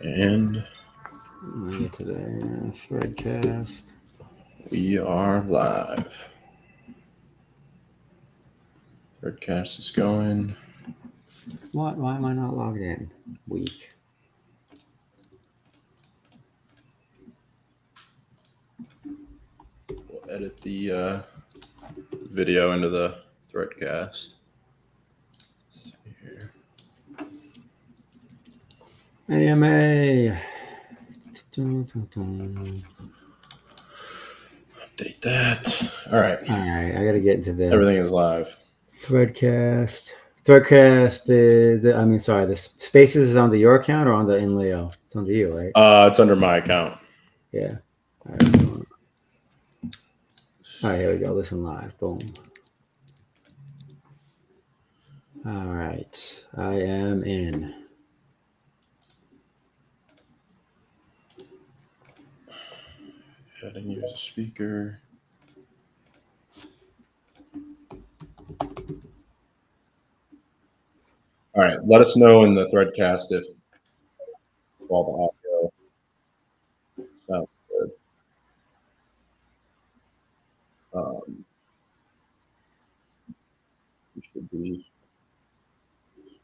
And today, Threadcast. We are live. Threadcast is going. Why am I not logged in? Weak. We'll edit the video into the Threadcast. Let's see here. AMA. Update that. All right. I got to get into the Everything is live. Threadcast. Threadcast is, the Spaces is under your account or under Leo? It's under you, right? It's under my account. Yeah. All right, here we go. Listen live. Boom. All right. I am in. Adding you as a speaker. All right. Let us know in the Threadcast if all the audio sounds good. We should be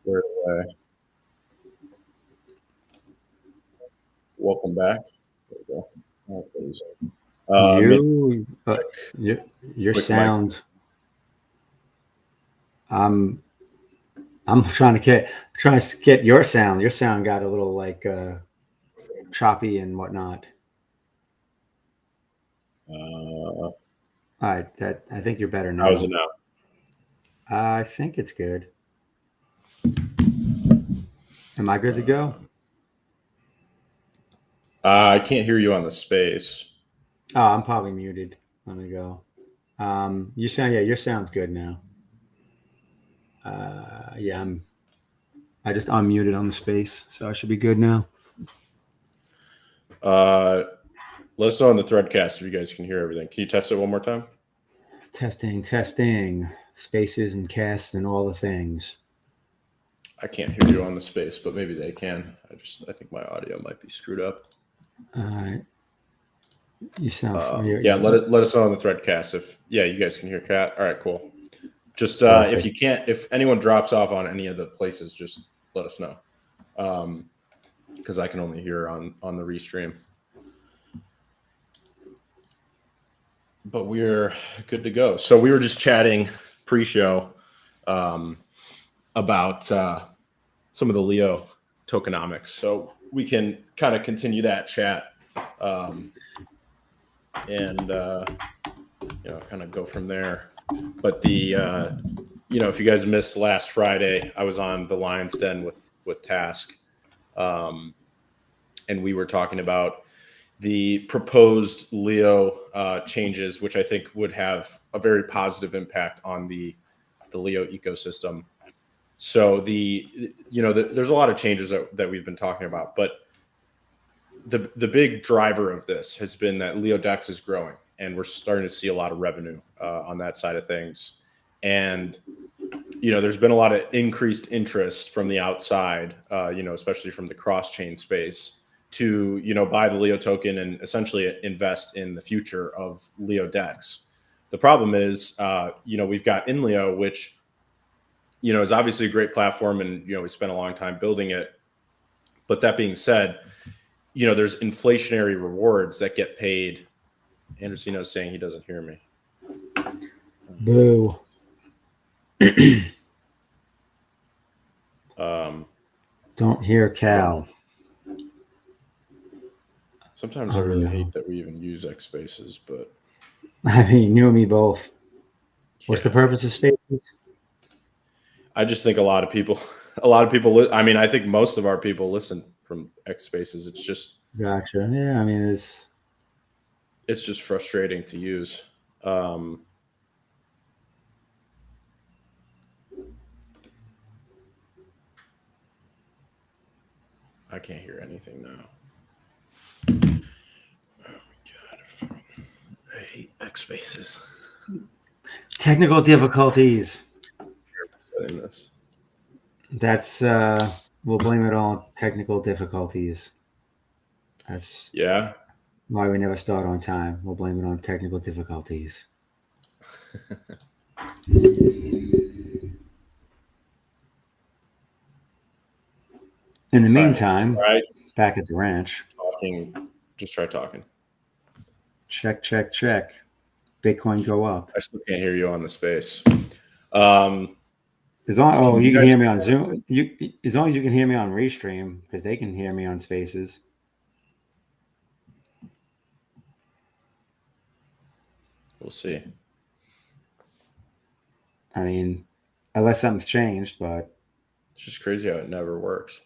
squared away. Welcome back. There we go. Your sound. I'm trying to get your sound. Your sound got a little like choppy and whatnot. All right, I think you're better now. How's it now? I think it's good. Am I good to go? I can't hear you on the space. Oh, I'm probably muted. Let me go. Your sound's good now. I just unmuted on the space, so I should be good now. Let us know on the Threadcast if you guys can hear everything. Can you test it one more time? Testing. Spaces and casts and all the things. I can't hear you on the space, but maybe they can. I think my audio might be screwed up. All right. You sound let us know on the Threadcast if you guys can hear Kat. All right, cool. Just if anyone drops off on any of the places, just let us know. Because I can only hear on the restream. But we're good to go. So we were just chatting pre-show about some of the Leo tokenomics. So we can kind of continue that chat and kind of go from there. But if you guys missed last Friday, I was on the Lion's Den with Task, and we were talking about the proposed Leo changes, which I think would have a very positive impact on the Leo ecosystem. So there's a lot of changes that we've been talking about, but the big driver of this has been that LeoDex is growing, and we're starting to see a lot of revenue on that side of things. And there's been a lot of increased interest from the outside, especially from the cross-chain space, to buy the Leo token and essentially invest in the future of LeoDex. The problem is, we've got InLeo, which is obviously a great platform, and we spent a long time building it. But that being said, there's inflationary rewards that get paid. Andersino's saying he doesn't hear me. Boo. Don't hear Cal. Sometimes I really hate that we even use X Spaces, but I mean, you and me both. What's the purpose of Spaces? I just think a lot of people. I mean, I think most of our people listen from X Spaces. It's just gotcha. Yeah, I mean, it's just frustrating to use. I can't hear anything now. Oh my God. I hate X Spaces. Technical difficulties. This. That's we'll blame it all on technical difficulties. That's Yeah. why we never start on time. We'll blame it on technical difficulties. In the meantime, All right. back at the ranch. Talking. Just try talking. Check, check, check. Bitcoin go up. I still can't hear you on the space. As long, Can you you can guys- hear me on Zoom. As long as you can hear me on Restream, because they can hear me on Spaces. We'll see. I mean, unless something's changed, but It's just crazy how it never works.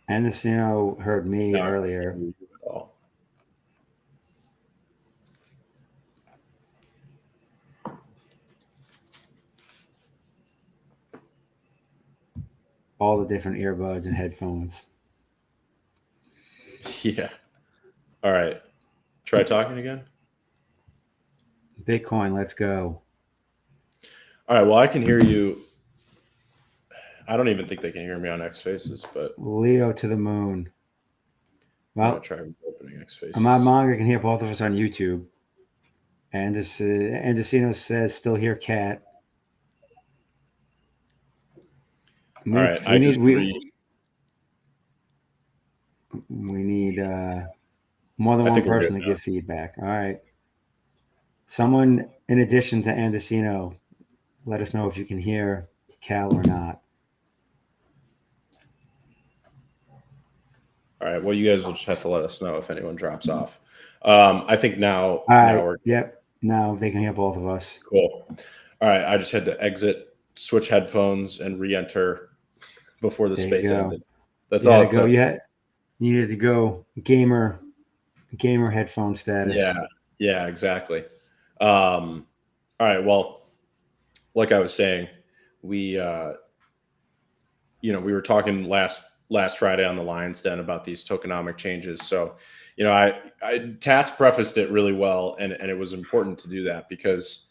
Andesino heard me No, I can't earlier. hear you at all. All the different earbuds and headphones. Yeah. All right. Try talking again. Bitcoin, let's go. All right. Well, I can hear you. I don't even think they can hear me on X Faces, but Leo to the moon. I'm Well, gonna try opening X Faces. Ahmad Manga can hear both of us on YouTube. Andesino says still hear Cat. All right. We need more than I one think we're person good to now. give feedback. All right. Someone in addition to Andesino, let us know if you can hear Cal or not. All right. Well, you guys will just have to let us know if anyone drops off. I think now. All right. Now we're Yep. Now they can hear both of us. cool. All right. I just had to exit, switch headphones, and re-enter before the There you space go. ended. That's You all had it to go. took. You needed to go gamer headphone status. Yeah, exactly. All right. Well, like I was saying, we we were talking last Friday on the Lions Den about these tokenomic changes. So, I task prefaced it really well, and it was important to do that because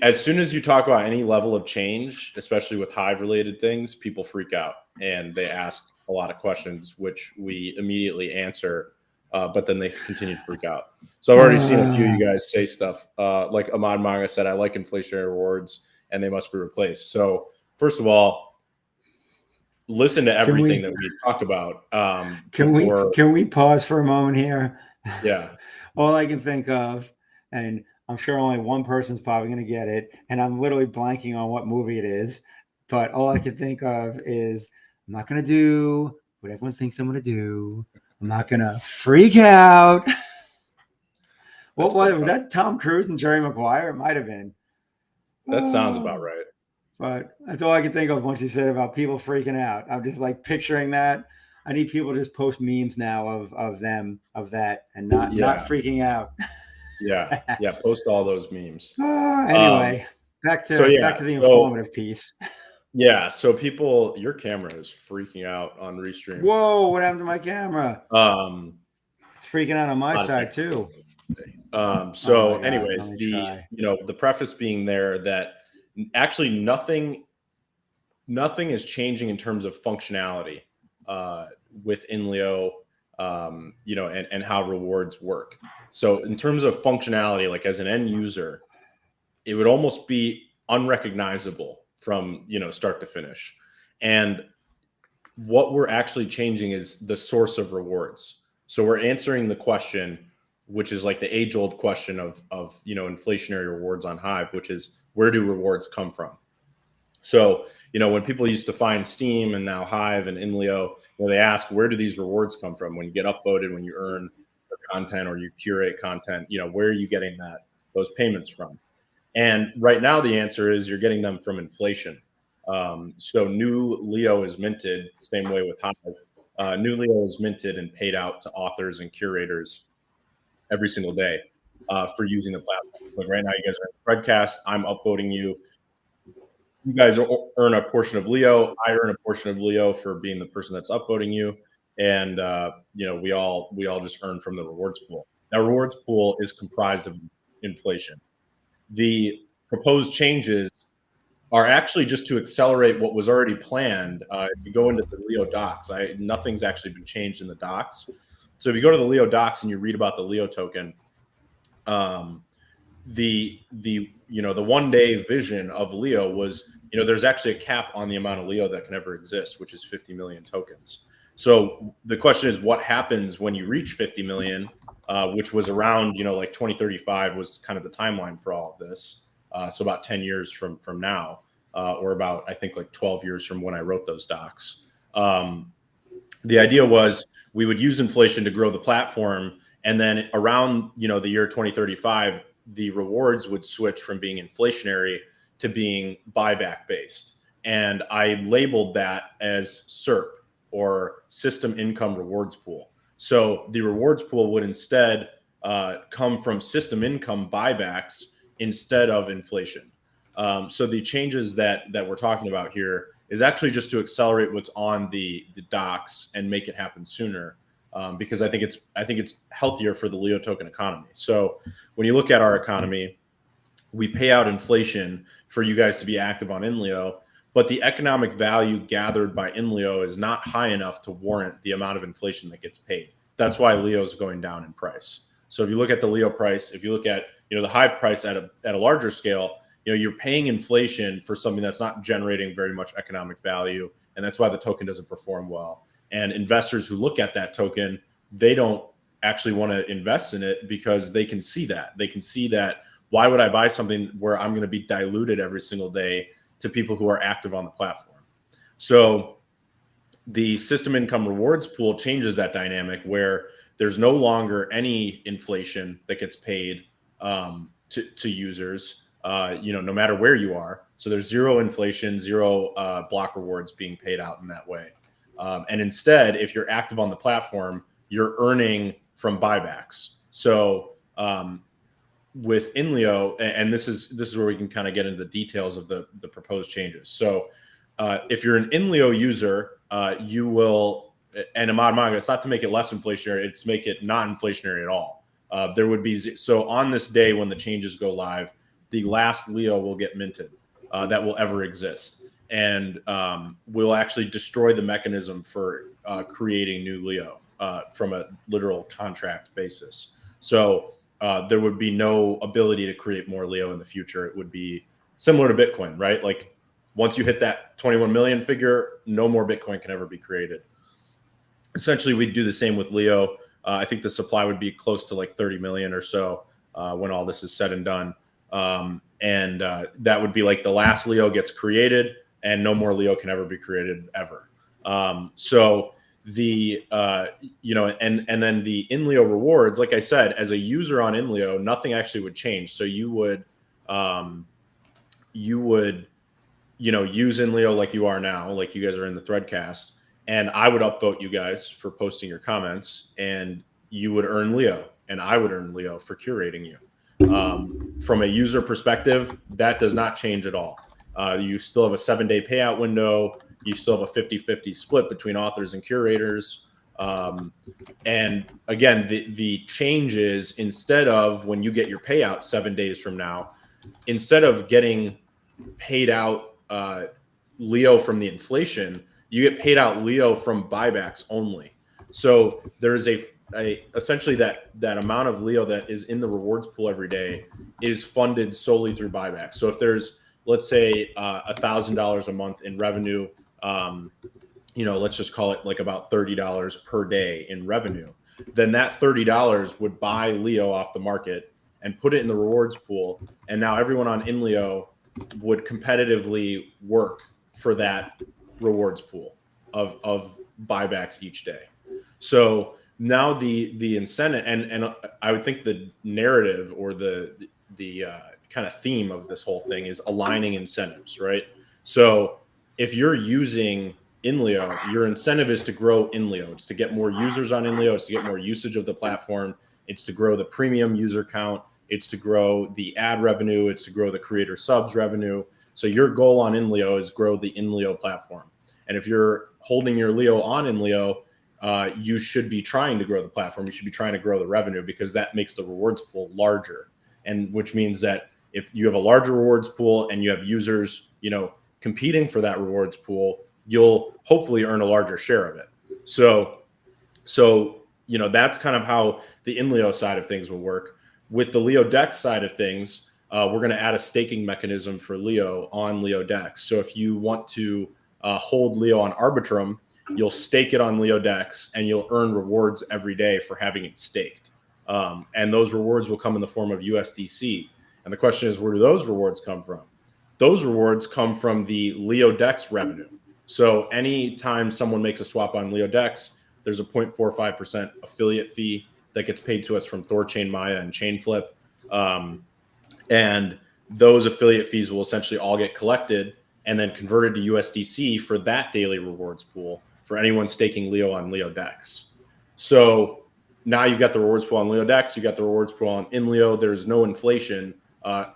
as soon as you talk about any level of change, especially with Hive related things, people freak out and they ask a lot of questions, which we immediately answer. But then they continue to freak out. So I've already seen a few of you guys say stuff like Ahmad Manga said, I like inflationary rewards and they must be replaced. So first of all, listen to everything that we talk about. Can we pause for a moment here? Yeah. All I can think of, and I'm sure only one person's probably going to get it, and I'm literally blanking on what movie it is, but all I can think of is I'm not going to do what everyone thinks I'm going to do. I'm not going to freak out. What was that? Tom Cruise and Jerry Maguire? It might have been. That sounds about right. But that's all I can think of once you said about people freaking out. I'm just like picturing that. I need people to just post memes now of that and not freaking out. Yeah. Post all those memes. Anyway, back to the informative piece. Yeah. So people, your camera is freaking out on Restream. Whoa! What happened to my camera? It's freaking out on my side too. Anyways, the preface being there that actually nothing is changing in terms of functionality within Leo, and how rewards work. So in terms of functionality, like as an end user, it would almost be unrecognizable from start to finish. And what we're actually changing is the source of rewards. So we're answering the question, which is like the age-old question of inflationary rewards on Hive, which is where do rewards come from? So when people used to find Steam and now Hive and Inleo, they ask where do these rewards come from when you get upvoted, when you earn content or you curate content, where are you getting those payments from? And right now the answer is you're getting them from inflation. So new Leo is minted, same way with Hive. New Leo is minted and paid out to authors and curators every single day for using the platform. So right now you guys are in Threadcast. I'm upvoting you. You guys earn a portion of Leo. I earn a portion of Leo for being the person that's upvoting you. And, we all just earn from the rewards pool. Now, rewards pool is comprised of inflation. The proposed changes are actually just to accelerate what was already planned. If you go into the Leo docs, nothing's actually been changed in the docs. So if you go to the Leo docs and you read about the Leo token, the 1 day vision of Leo was, there's actually a cap on the amount of Leo that can ever exist, which is 50 million tokens. So the question is, what happens when you reach 50 million, which was around, like 2035 was kind of the timeline for all of this. So about 10 years from now, or about, I think, like 12 years from when I wrote those docs. The idea was we would use inflation to grow the platform. And then around, the year 2035, the rewards would switch from being inflationary to being buyback based. And I labeled that as SERP, or System Income Rewards Pool. So the rewards pool would instead come from system income buybacks instead of inflation. So the changes that we're talking about here is actually just to accelerate what's on the docs and make it happen sooner. Because I think it's healthier for the Leo token economy. So when you look at our economy, we pay out inflation for you guys to be active on InLeo, but the economic value gathered by InLeo is not high enough to warrant the amount of inflation that gets paid. That's why Leo is going down in price. So if you look at the Leo price, if you look at the Hive price at a larger scale, you're paying inflation for something that's not generating very much economic value, and that's why the token doesn't perform well. And investors who look at that token, they don't actually want to invest in it because they can see that. They can see that, why would I buy something where I'm going to be diluted every single day to people who are active on the platform? So the system income rewards pool changes that dynamic, where there's no longer any inflation that gets paid to users, no matter where you are. So there's zero inflation, zero block rewards being paid out in that way. And instead, if you're active on the platform, you're earning from buybacks. So with InLeo, and this is where we can kind of get into the details of the proposed changes. So if you're an InLeo user, you will, and Ahmad Manga, it's not to make it less inflationary, it's to make it not inflationary at all. There would be, so on this day when the changes go live, the last Leo will get minted that will ever exist. And we'll actually destroy the mechanism for creating new Leo from a literal contract basis. So there would be no ability to create more Leo in the future. It would be similar to Bitcoin, right? Like once you hit that 21 million figure, no more Bitcoin can ever be created. Essentially, we'd do the same with Leo. I think the supply would be close to like 30 million or so when all this is said and done. And that would be like the last Leo gets created, and no more Leo can ever be created ever. So the and then the InLeo rewards, like I said, as a user on InLeo, nothing actually would change. So you would use InLeo like you are now, like you guys are in the Threadcast, and I would upvote you guys for posting your comments, and you would earn Leo, and I would earn Leo for curating you. From a user perspective, that does not change at all. You still have a 7-day payout window. You still have a 50-50 split between authors and curators. And again, the change is, instead of when you get your payout 7 days from now, instead of getting paid out Leo from the inflation, you get paid out Leo from buybacks only. So there's essentially that amount of Leo that is in the rewards pool every day is funded solely through buybacks. So if there's, let's say, $1,000 a month in revenue, let's just call it like about $30 per day in revenue, then that $30 would buy Leo off the market and put it in the rewards pool. And now everyone on InLeo would competitively work for that rewards pool of buybacks each day. So now the incentive, and I would think the narrative or the kind of theme of this whole thing is aligning incentives, right? So if you're using InLeo, your incentive is to grow InLeo. It's to get more users on InLeo. It's to get more usage of the platform. It's to grow the premium user count. It's to grow the ad revenue. It's to grow the creator subs revenue. So your goal on InLeo is grow the InLeo platform. And if you're holding your Leo on InLeo, you should be trying to grow the platform. You should be trying to grow the revenue, because that makes the rewards pool larger. And which means that if you have a larger rewards pool and you have users, competing for that rewards pool, you'll hopefully earn a larger share of it. So that's kind of how the InLeo side of things will work. With the LeoDex side of things, we're going to add a staking mechanism for Leo on LeoDex. So if you want to hold Leo on Arbitrum, you'll stake it on LeoDex and you'll earn rewards every day for having it staked. And those rewards will come in the form of USDC. And the question is, where do those rewards come from? Those rewards come from the LeoDex revenue. So anytime someone makes a swap on LeoDex, there's a 0.45% affiliate fee that gets paid to us from Thorchain, Maya, and Chainflip. And those affiliate fees will essentially all get collected and then converted to USDC for that daily rewards pool for anyone staking Leo on LeoDex. So now you've got the rewards pool on LeoDex, you've got the rewards pool on InLeo. There's no inflation.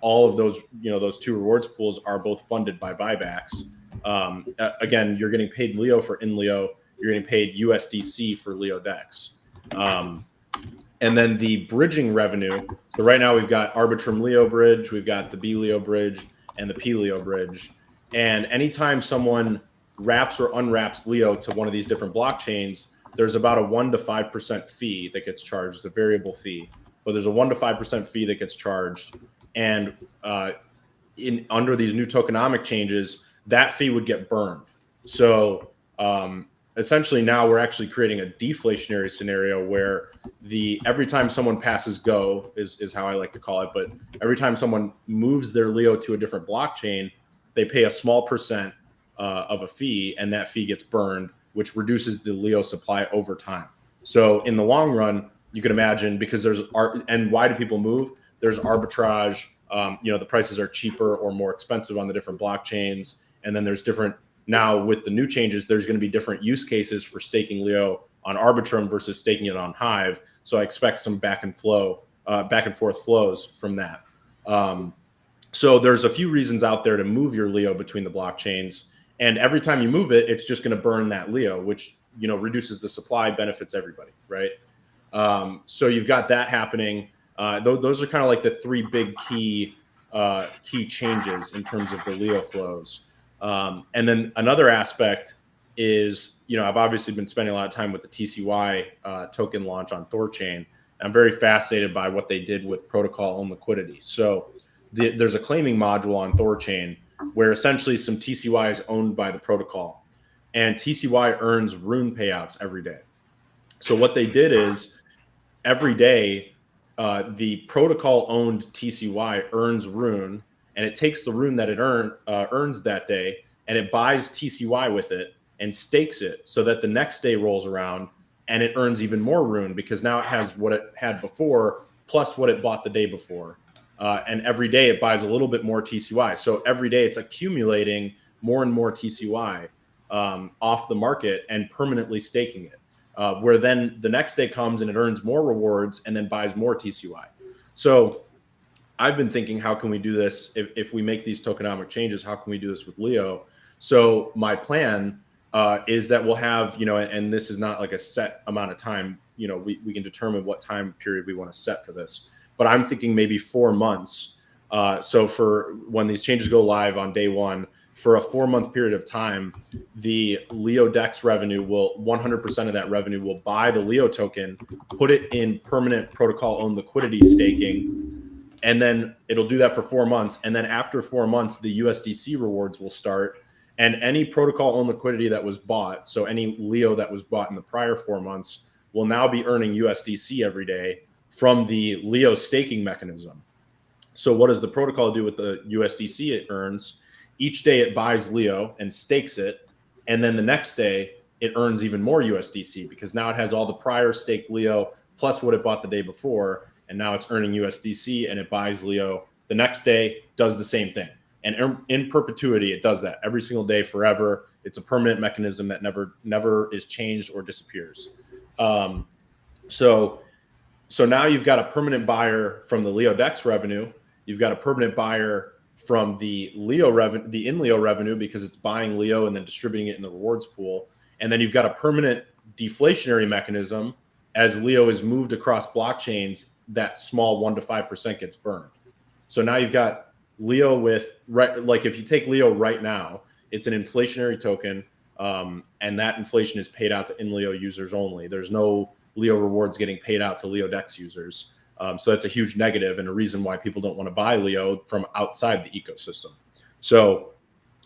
All of those, those two rewards pools are both funded by buybacks. Again, you're getting paid Leo for InLeo. You're getting paid USDC for LeoDex. And then the bridging revenue. So right now we've got Arbitrum Leo bridge, we've got the B Leo bridge, and the P Leo bridge. And anytime someone wraps or unwraps Leo to one of these different blockchains, there's about a 1 to 5% fee that gets charged. It's a variable fee, but there's a 1 to 5% fee that gets charged. And under these new tokenomic changes, that fee would get burned. So essentially now we're actually creating a deflationary scenario where every time someone passes go is how I like to call it, but every time someone moves their Leo to a different blockchain, they pay a small percent of a fee, and that fee gets burned, which reduces the Leo supply over time. So in the long run, you can imagine, because and why do people move? There's arbitrage. The prices are cheaper or more expensive on the different blockchains. And then there's now with the new changes, there's going to be different use cases for staking Leo on Arbitrum versus staking it on Hive. So I expect some back and forth flows from that. So there's a few reasons out there to move your Leo between the blockchains. And every time you move it, it's just going to burn that Leo, which, reduces the supply, benefits everybody, right? So you've got that happening. Those are kind of like the three big key changes in terms of the Leo flows. And then another aspect is, I've obviously been spending a lot of time with the TCY token launch on Thorchain. I'm very fascinated by what they did with protocol owned liquidity. So there's a claiming module on Thorchain where essentially some TCY is owned by the protocol, and TCY earns Rune payouts every day. So what they did is every day, the protocol owned TCY earns Rune, and it takes the Rune that it earns that day, and it buys TCY with it and stakes it so that the next day rolls around and it earns even more Rune, because now it has what it had before plus what it bought the day before. And every day it buys a little bit more TCY. So every day it's accumulating more and more TCY off the market and permanently staking it. Where then the next day comes and it earns more rewards and then buys more TCY. So I've been thinking, how can we do this? If we make these tokenomic changes, how can we do this with Leo? So my plan is that we'll have, and this is not like a set amount of time, we can determine what time period we want to set for this. But I'm thinking maybe 4 months. So for when these changes go live on day one, for a 4-month period of time, the LeoDex revenue 100% of that revenue will buy the Leo token, put it in permanent protocol owned liquidity staking, and then it'll do that for 4 months. And then after 4 months, the USDC rewards will start, and any protocol owned liquidity that was bought, so any Leo that was bought in the prior 4 months, will now be earning USDC every day from the Leo staking mechanism. So what does the protocol do with the USDC it earns? Each day it buys Leo and stakes it, and then the next day it earns even more USDC, because now it has all the prior staked Leo plus what it bought the day before, and now it's earning USDC, and it buys Leo. The next day does the same thing, and in perpetuity it does that every single day forever. It's a permanent mechanism that never is changed or disappears. So now you've got a permanent buyer from the LeoDex revenue. You've got a permanent buyer from the Leo revenue, the InLeo revenue, because it's buying Leo and then distributing it in the rewards pool. And then you've got a permanent deflationary mechanism. As Leo is moved across blockchains, that small 1 to 5% gets burned. So now you've got Leo like if you take Leo right now, it's an inflationary token, and that inflation is paid out to InLeo users only. There's no Leo rewards getting paid out to LeoDex users. So that's a huge negative and a reason why people don't want to buy Leo from outside the ecosystem. So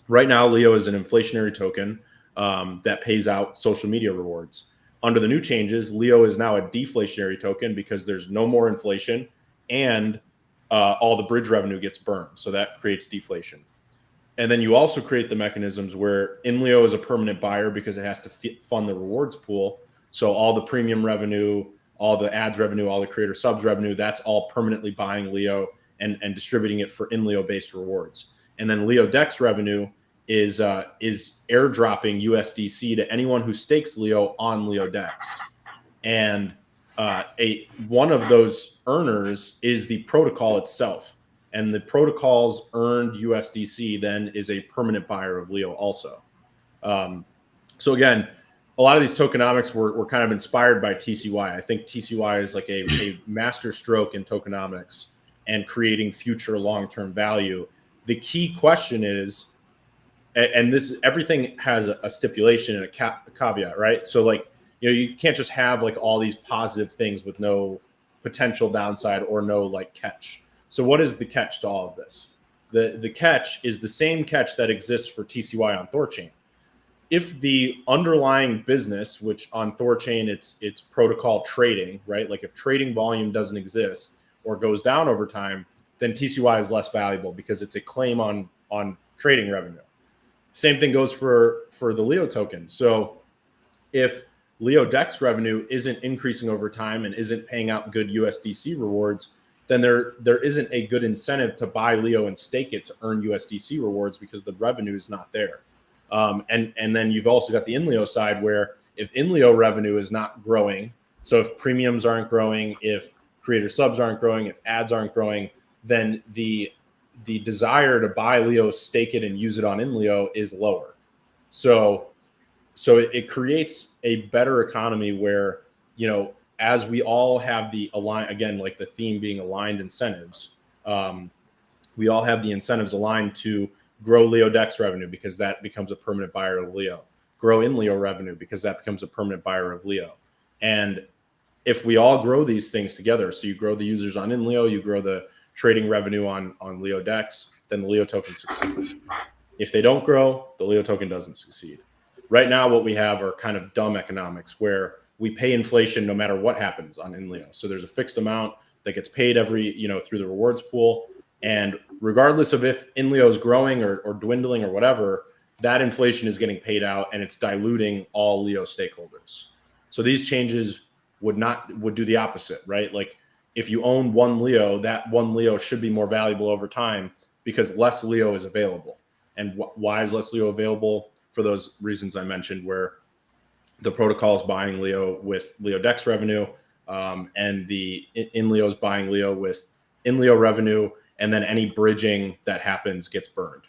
right now, Leo is an inflationary token that pays out social media rewards. Under the new changes, Leo is now a deflationary token because there's no more inflation and all the bridge revenue gets burned. So that creates deflation. And then you also create the mechanisms where InLeo is a permanent buyer because it has to fund the rewards pool. So all the premium revenue, all the ads revenue, all the creator subs revenue, that's all permanently buying Leo and distributing it for InLeo based rewards. And then LeoDex revenue is airdropping USDC to anyone who stakes Leo on LeoDex. And one of those earners is the protocol itself. And the protocol's earned USDC then is a permanent buyer of Leo also. So again, a lot of these tokenomics were kind of inspired by TCY. I think TCY is like a master stroke in tokenomics and creating future long-term value. The key question is, and this everything has a stipulation and a caveat, right? So like, you can't just have like all these positive things with no potential downside or no like catch. So what is the catch to all of this? The catch is the same catch that exists for TCY on Thorchain. If the underlying business, which on Thorchain it's protocol trading, right? Like if trading volume doesn't exist or goes down over time, then TCY is less valuable because it's a claim on trading revenue. Same thing goes for the Leo token. So if LeoDex revenue isn't increasing over time and isn't paying out good USDC rewards, then there isn't a good incentive to buy Leo and stake it to earn USDC rewards because the revenue is not there. And then you've also got the InLeo side where if InLeo revenue is not growing, so if premiums aren't growing, if creator subs aren't growing, if ads aren't growing, then the desire to buy Leo, stake it, and use it on InLeo is lower. So it creates a better economy where, as we all have the align, again, like the theme being aligned incentives, we all have the incentives aligned to grow LeoDex revenue because that becomes a permanent buyer of Leo, grow InLeo revenue because that becomes a permanent buyer of Leo. And if we all grow these things together, so you grow the users on InLeo, you grow the trading revenue on LeoDex, then the Leo token succeeds. If they don't grow, the Leo token doesn't succeed. Right now, what we have are kind of dumb economics where we pay inflation no matter what happens on InLeo. So there's a fixed amount that gets paid every, through the rewards pool. And regardless of if InLeo is growing or dwindling or whatever, that inflation is getting paid out and it's diluting all Leo stakeholders. So these changes would do the opposite, right? Like if you own one Leo, that one Leo should be more valuable over time because less Leo is available. And why is less Leo available? For those reasons I mentioned, where the protocol is buying Leo with LeoDex revenue, and the InLeo is buying Leo with InLeo revenue, and then any bridging that happens gets burned,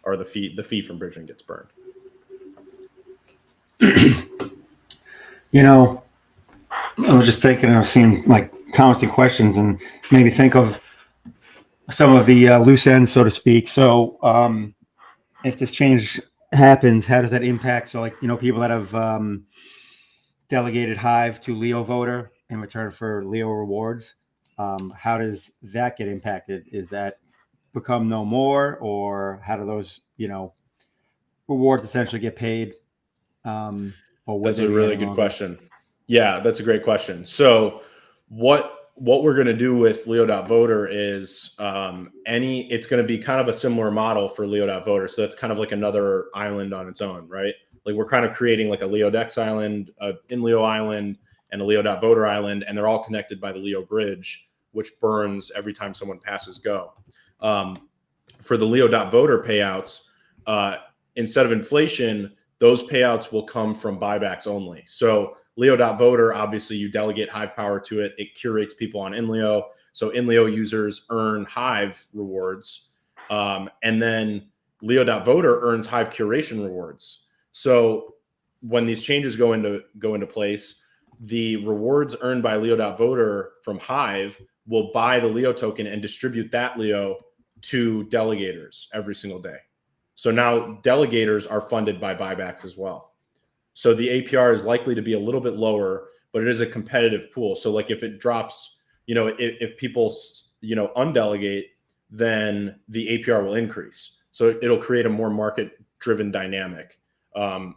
or the fee from bridging gets burned. I was just thinking, I've seen like comments and questions, and maybe think of some of the loose ends, so to speak. So if this change happens, how does that impact? So like, people that have delegated Hive to Leo Voter in return for Leo rewards, how does that get impacted? Is that become no more, or how do those, rewards essentially get paid? Or that's a really good question. Yeah, that's a great question. So what we're going to do with Leo.Voter is it's going to be kind of a similar model for Leo.Voter. So that's kind of like another island on its own, right? Like we're kind of creating like a LeoDex island, an InLeo island, and a Leo.Voter island, and they're all connected by the Leo bridge, which burns every time someone passes go. For the Leo.Voter payouts, instead of inflation, those payouts will come from buybacks only. So Leo.Voter, obviously you delegate Hive power to it. It curates people on InLeo. So InLeo users earn Hive rewards. And then Leo.Voter earns Hive curation rewards. So when these changes go into place, the rewards earned by Leo.Voter from Hive will buy the Leo token and distribute that Leo to delegators every single day. So now delegators are funded by buybacks as well. So the APR is likely to be a little bit lower, but it is a competitive pool. So like if it drops, if people, undelegate, then the APR will increase. So it'll create a more market-driven dynamic. I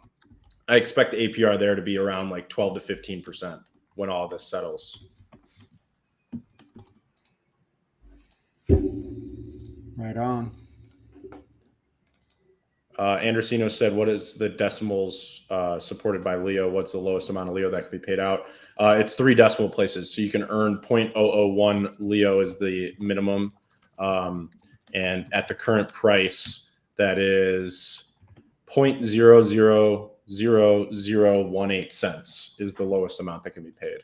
expect the APR there to be around like 12 to 15% when all this settles. Right on. Andersino said, what is the decimals supported by Leo? What's the lowest amount of Leo that can be paid out? It's 3 decimal places. So you can earn 0.001 Leo is the minimum. And at the current price, that is 0.000018 cents is the lowest amount that can be paid.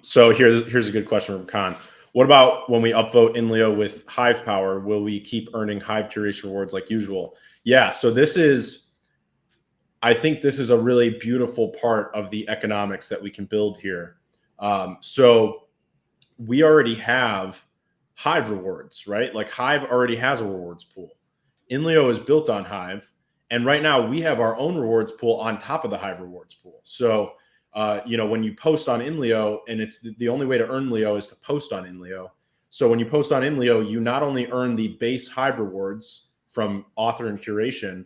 So here's a good question from Khan. What about when we upvote in Leo with Hive power? Will we keep earning Hive curation rewards like usual? Yeah. So I think this is a really beautiful part of the economics that we can build here. So we already have Hive rewards, right? Like Hive already has a rewards pool. Inleo is built on Hive, and right now we have our own rewards pool on top of the Hive rewards pool. So, when you post on Inleo, and it's the only way to earn Leo is to post on Inleo. So when you post on Inleo, you not only earn the base Hive rewards from author and curation,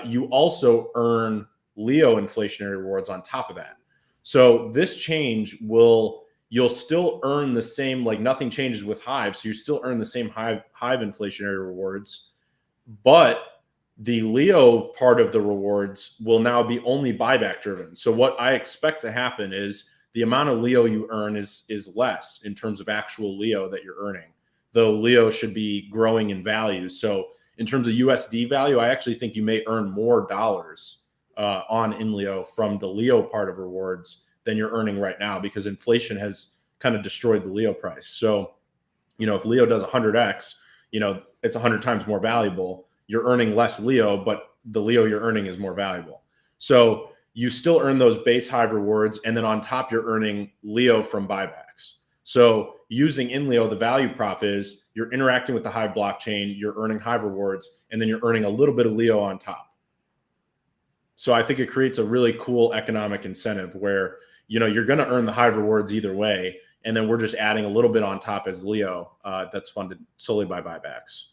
you also earn Leo inflationary rewards on top of that. So this change you'll still earn the same, like nothing changes with Hive. So you still earn the same Hive inflationary rewards, but the Leo part of the rewards will now be only buyback driven. So what I expect to happen is the amount of Leo you earn is less in terms of actual Leo that you're earning, though Leo should be growing in value. So in terms of USD value, I actually think you may earn more dollars on Inleo from the Leo part of rewards than you're earning right now, because inflation has kind of destroyed the Leo price. So, if Leo does 100x, it's 100 times more valuable. You're earning less Leo, but the Leo you're earning is more valuable. So you still earn those base Hive rewards, and then on top, you're earning Leo from buybacks. So using Inleo, the value prop is you're interacting with the Hive blockchain, you're earning Hive rewards, and then you're earning a little bit of Leo on top. So I think it creates a really cool economic incentive where, you're going to earn the Hive rewards either way. And then we're just adding a little bit on top as Leo that's funded solely by buybacks.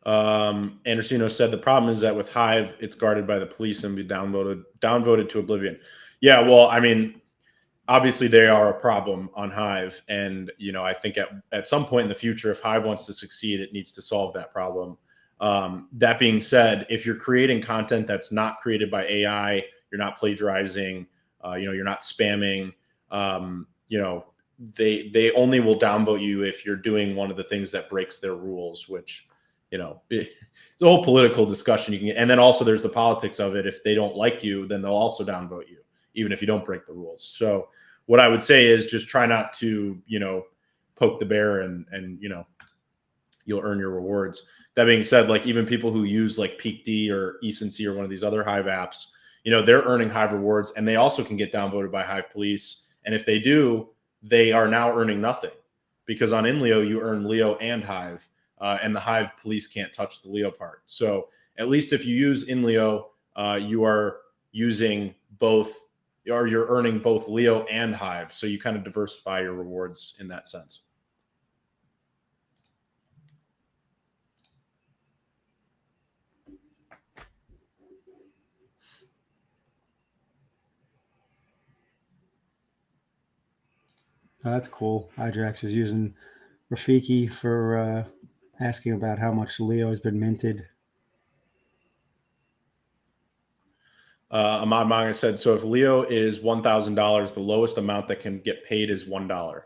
Andersino said the problem is that with Hive, it's guarded by the police and be downvoted to oblivion. Yeah, well, I mean, obviously they are a problem on Hive. And, I think at some point in the future, if Hive wants to succeed, it needs to solve that problem. That being said, if you're creating content that's not created by AI, you're not plagiarizing, you're not spamming, they only will downvote you if you're doing one of the things that breaks their rules, which, it's a whole political discussion you can get. And then also there's the politics of it. If they don't like you, then they'll also downvote you, even if you don't break the rules. So what I would say is just try not to, poke the bear and you'll earn your rewards. That being said, like even people who use like PeakD or eSency or one of these other Hive apps, they're earning Hive rewards, and they also can get downvoted by Hive police. And if they do, they are now earning nothing, because on Inleo, you earn Leo and Hive, and the Hive police can't touch the Leo part. So at least if you use Inleo, you are using both, or you're earning both Leo and Hive. So you kind of diversify your rewards in that sense. Oh, that's cool. Hydrax was using Rafiki for asking about how much Leo has been minted. Ahmad Manga said, so if Leo is $1,000, the lowest amount that can get paid is $1.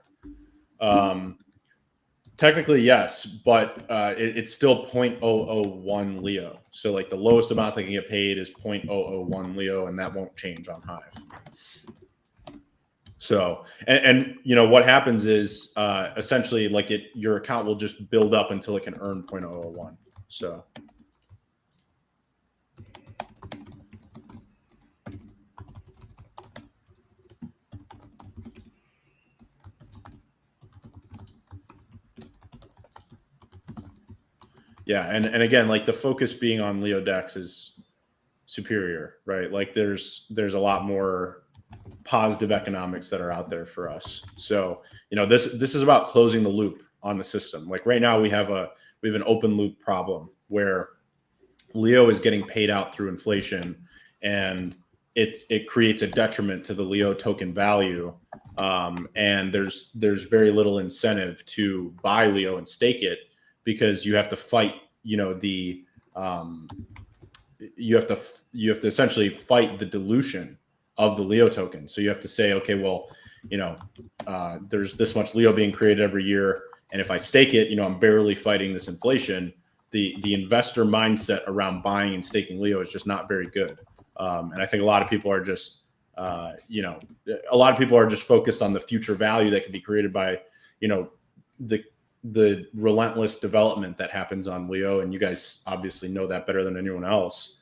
Technically, yes, but it's still 0.001 Leo. So like the lowest amount that can get paid is 0.001 Leo, and that won't change on Hive. So, and you know, what happens is essentially like your account will just build up until it can earn 0.001. So. Yeah, and again, like the focus being on LeoDex is superior, right? Like there's a lot more positive economics that are out there for us. So, you know, this is about closing the loop on the system. Like right now we have an open loop problem where Leo is getting paid out through inflation, and it creates a detriment to the Leo token value. And there's very little incentive to buy Leo and stake it, because you have to fight, you know, the you have to essentially fight the dilution of the Leo token. So you have to say, okay, well, you know, there's this much Leo being created every year, and if I stake it, you know, I'm barely fighting this inflation. The investor mindset around buying and staking Leo is just not very good, and I think a lot of people are just you know, a lot of people are just focused on the future value that can be created by, you know, the relentless development that happens on Leo, and you guys obviously know that better than anyone else.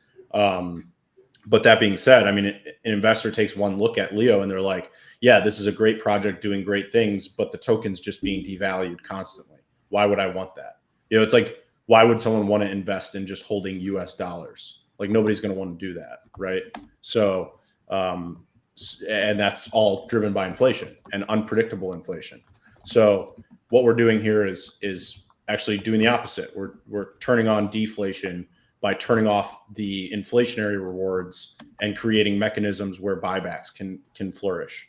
But that being said, I mean, an investor takes one look at Leo and they're like, yeah, this is a great project doing great things, but the token's just being devalued constantly. Why would I want that? You know, it's like, why would someone want to invest in just holding US dollars? Like nobody's going to want to do that, right? So, and that's all driven by inflation and unpredictable inflation. So what we're doing here is actually doing the opposite. We're turning on deflation by turning off the inflationary rewards and creating mechanisms where buybacks can flourish.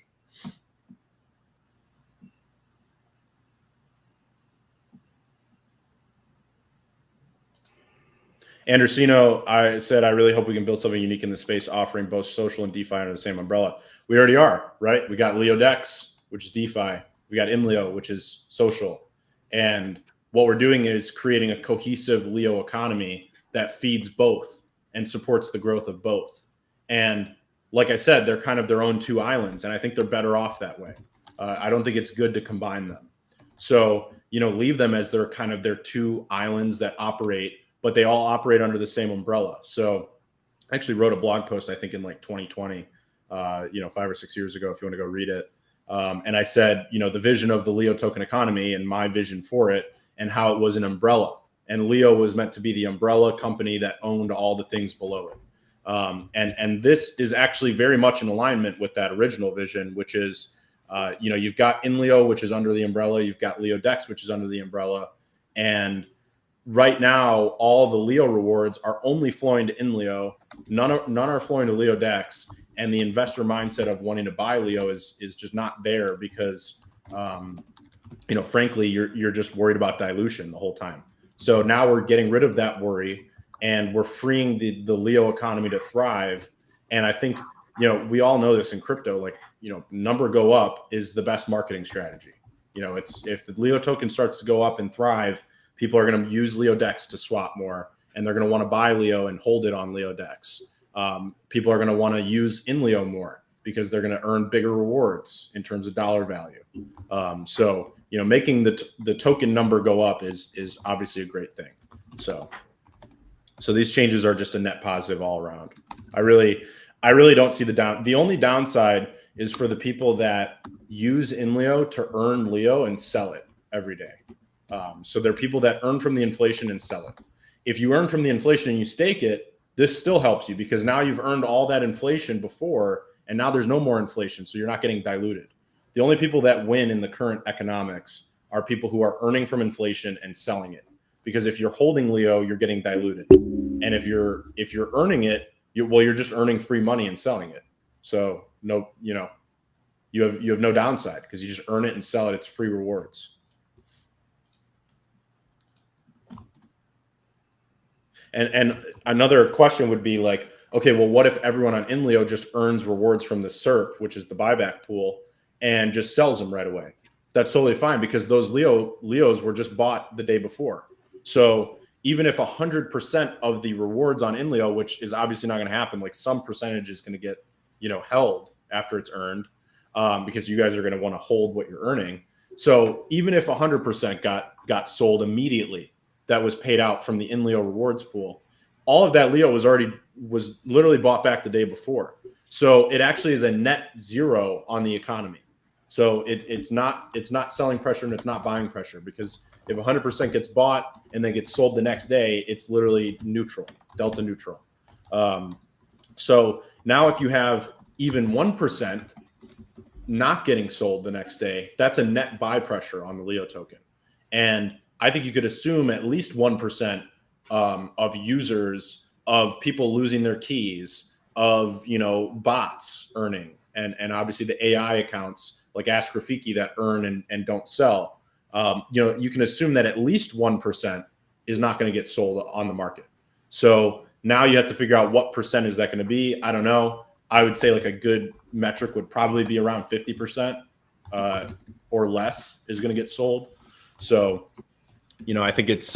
Andersino, I said, I really hope we can build something unique in the space, offering both social and DeFi under the same umbrella. We already are, right? We got LeoDex, which is DeFi. We got InLeo, which is social. And what we're doing is creating a cohesive Leo economy that feeds both and supports the growth of both. And like I said, they're kind of their own two islands, and I think they're better off that way. I don't think it's good to combine them. So, you know, leave them as they're kind of their two islands that operate, but they all operate under the same umbrella. So I actually wrote a blog post, I think in like 2020, you know, 5 or 6 years ago, if you want to go read it. And I said, you know, the vision of the Leo token economy and my vision for it, and how it was an umbrella. And Leo was meant to be the umbrella company that owned all the things below it. And this is actually very much in alignment with that original vision, which is, you know, you've got InLeo, which is under the umbrella. You've got LeoDex, which is under the umbrella. And right now, all the Leo rewards are only flowing to InLeo. None are flowing to LeoDex. And the investor mindset of wanting to buy Leo is just not there, because, you know, frankly, you're just worried about dilution the whole time. So now we're getting rid of that worry, and we're freeing the Leo economy to thrive. And I think, you know, we all know this in crypto, like, you know, number go up is the best marketing strategy. You know, it's, if the Leo token starts to go up and thrive, people are going to use LeoDex to swap more, and they're going to want to buy Leo and hold it on LeoDex. People are going to want to use InLeo more because they're going to earn bigger rewards in terms of dollar value. So, you know, making the token number go up is obviously a great thing. So these changes are just a net positive all around. I really don't see the only downside is for the people that use InLeo to earn Leo and sell it every day. So there are people that earn from the inflation and sell it. If you earn from the inflation and you stake it, this still helps you, because now you've earned all that inflation before, and now there's no more inflation, so you're not getting diluted. The only people that win in the current economics are people who are earning from inflation and selling it. Because if you're holding Leo, you're getting diluted. And if you're earning it, you're just earning free money and selling it. So no, you know, you have no downside, because you just earn it and sell it. It's free rewards. And another question would be like, okay, well, what if everyone on InLeo just earns rewards from the SERP, which is the buyback pool, and just sells them right away? That's totally fine, because those Leos were just bought the day before. So even if 100% of the rewards on InLeo, which is obviously not going to happen, like some percentage is going to get, you know, held after it's earned. because you guys are going to want to hold what you're earning. So even if 100% got sold immediately, that was paid out from the InLeo rewards pool, all of that Leo was literally bought back the day before. So it actually is a net zero on the economy. So it's not selling pressure and it's not buying pressure, because if 100% gets bought and then gets sold the next day, it's literally neutral, delta neutral. So now if you have even 1% not getting sold the next day, that's a net buy pressure on the Leo token. And I think you could assume at least 1% of users, of people losing their keys, of bots earning, and obviously the AI accounts like Ask Rafiki that earn and don't sell. You can assume that at least 1% is not going to get sold on the market. So now you have to figure out what percent is that going to be. I don't know. I would say like a good metric would probably be around 50% or less is going to get sold. So, I think it's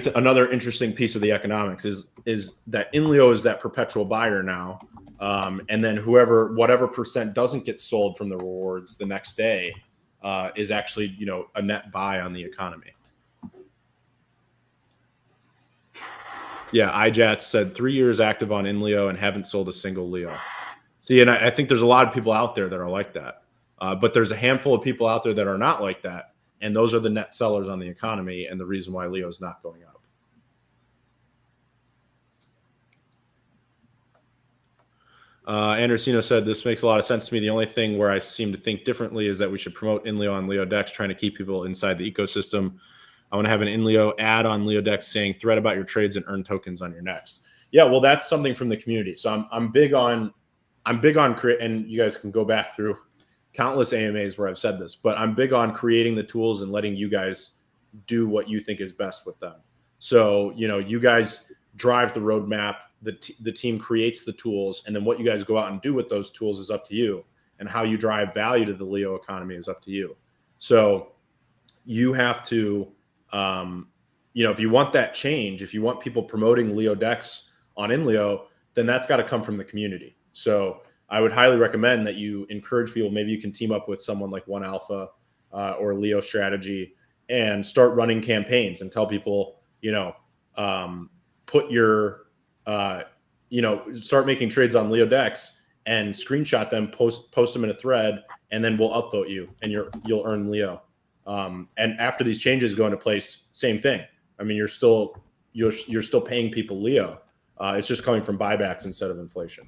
another interesting piece of the economics is that InLeo is that perpetual buyer now, and then whatever percent doesn't get sold from the rewards the next day is actually a net buy on the economy. Yeah, iJats said 3 years active on InLeo and haven't sold a single Leo. See, and I think there's a lot of people out there that are like that, but there's a handful of people out there that are not like that, and those are the net sellers on the economy, and the reason why Leo is not going up. Andersino said, this makes a lot of sense to me. The only thing where I seem to think differently is that we should promote InLeo on LeoDex, trying to keep people inside the ecosystem. I want to have an InLeo ad on LeoDex saying thread about your trades and earn tokens on your next. Yeah, well, that's something from the community. So I'm big on and you guys can go back through countless AMAs where I've said this, but I'm big on creating the tools and letting you guys do what you think is best with them. So, you guys drive the roadmap, the team creates the tools, and then what you guys go out and do with those tools is up to you. And how you drive value to the Leo economy is up to you. So you have to, if you want that change, if you want people promoting LeoDex on InLeo, then that's got to come from the community. So I would highly recommend that you encourage people. Maybe you can team up with someone like One Alpha or Leo Strategy and start running campaigns and tell people, put your, start making trades on LeoDex and screenshot them, post them in a thread, and then we'll upvote you and you'll earn Leo. And after these changes go into place, same thing. I mean, you're still paying people Leo. It's just coming from buybacks instead of inflation.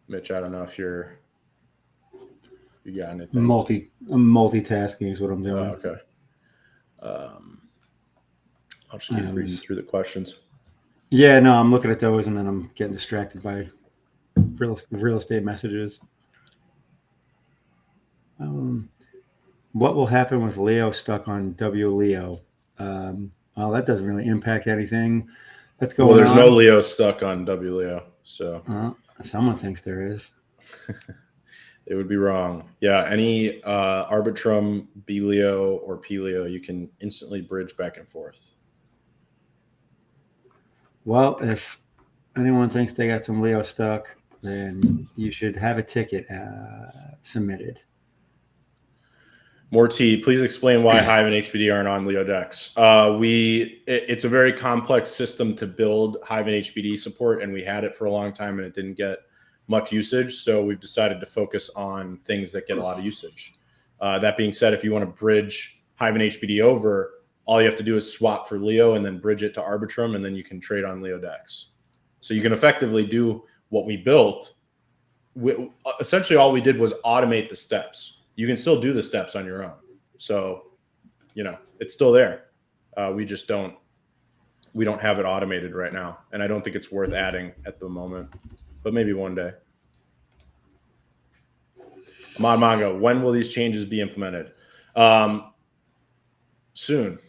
Mitch, I don't know if you got anything. Multitasking is what I'm doing. Oh, okay. I'll just keep reading through the questions. Yeah, no, I'm looking at those and then I'm getting distracted by real estate messages. What will happen with Leo stuck on WLeo? Well, that doesn't really impact anything. Let's go. Well, there's no Leo stuck on WLeo, so someone thinks there is. It would be wrong. Yeah, any Arbitrum, B-Leo, or P-Leo, you can instantly bridge back and forth. Well, if anyone thinks they got some Leo stuck, then you should have a ticket submitted. Morty, please explain why Hive and HBD aren't on LeoDex. It's a very complex system to build Hive and HBD support, and we had it for a long time, and it didn't get much usage. So we've decided to focus on things that get a lot of usage. That being said, if you want to bridge Hive and HBD over, all you have to do is swap for Leo and then bridge it to Arbitrum, and then you can trade on LeoDex. So you can effectively do what we built. Essentially, all we did was automate the steps. You can still do the steps on your own. So, it's still there. We don't have it automated right now. And I don't think it's worth adding at the moment, but maybe one day. Ahmad Manga, when will these changes be implemented? Soon.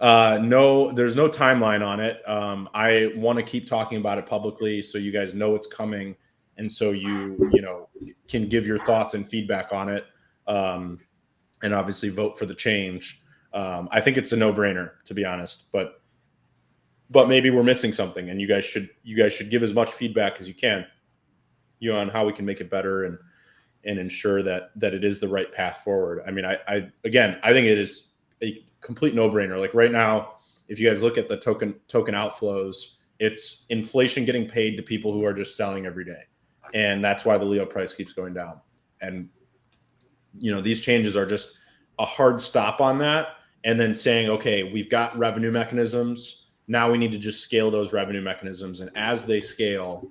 No, there's no timeline on it. I want to keep talking about it publicly so you guys know it's coming, and so you know can give your thoughts and feedback on it, and obviously vote for the change. I think it's a no-brainer, to be honest, but maybe we're missing something, and you guys should give as much feedback as you can, on how we can make it better and ensure that it is the right path forward. I mean, I again, I think it is a complete no-brainer. Like right now, if you guys look at the token outflows, it's inflation getting paid to people who are just selling every day, and that's why the Leo price keeps going down. And these changes are just a hard stop on that, and then saying, okay, we've got revenue mechanisms. Now we need to just scale those revenue mechanisms, and as they scale,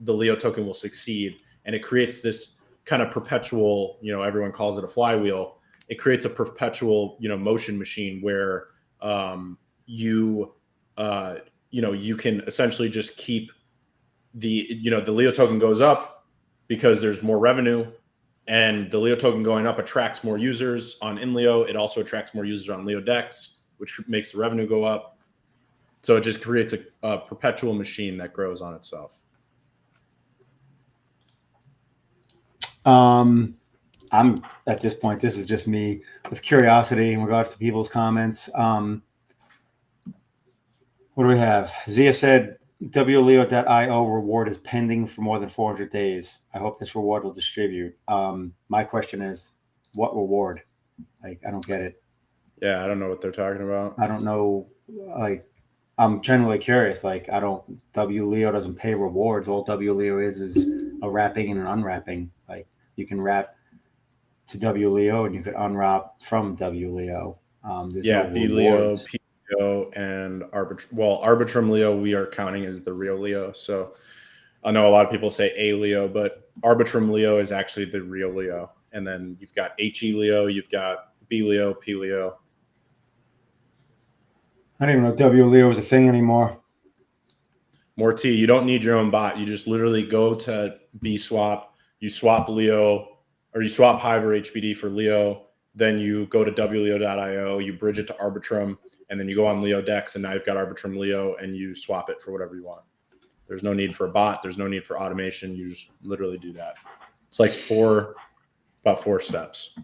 the Leo token will succeed, and it creates this kind of perpetual, everyone calls it a flywheel. It creates a perpetual, motion machine where you you can essentially just keep the Leo token goes up because there's more revenue, and the Leo token going up attracts more users on InLeo. It also attracts more users on LeoDex, which makes the revenue go up. So it just creates a perpetual machine that grows on itself. I'm at this point, this is just me with curiosity in regards to people's comments. What do we have? Zia said WLEO.io reward is pending for more than 400 days. I hope this reward will distribute. My question is, what reward? Like, I don't get it. Yeah, I don't know what they're talking about. I don't know. Like, I'm genuinely curious. Like, WLEO doesn't pay rewards. All WLEO is a wrapping and an unwrapping. Like, you can wrap to WLEO and you could unwrap from WLEO. There's no rewards. PLEO, and Arbitrum. Well, Arbitrum Leo we are counting as the real Leo. So I know a lot of people say A Leo, but Arbitrum Leo is actually the real Leo. And then you've got HE Leo, you've got B Leo, P Leo. I don't even know if WLEO is a thing anymore. More T, you don't need your own bot. You just literally go to BSwap, you swap Leo, or you swap Hive or HBD for Leo, then you go to WLEO.io, you bridge it to Arbitrum, and then you go on LeoDex, and now you've got Arbitrum Leo, and you swap it for whatever you want. There's no need for a bot. There's no need for automation. You just literally do that. It's like about four steps.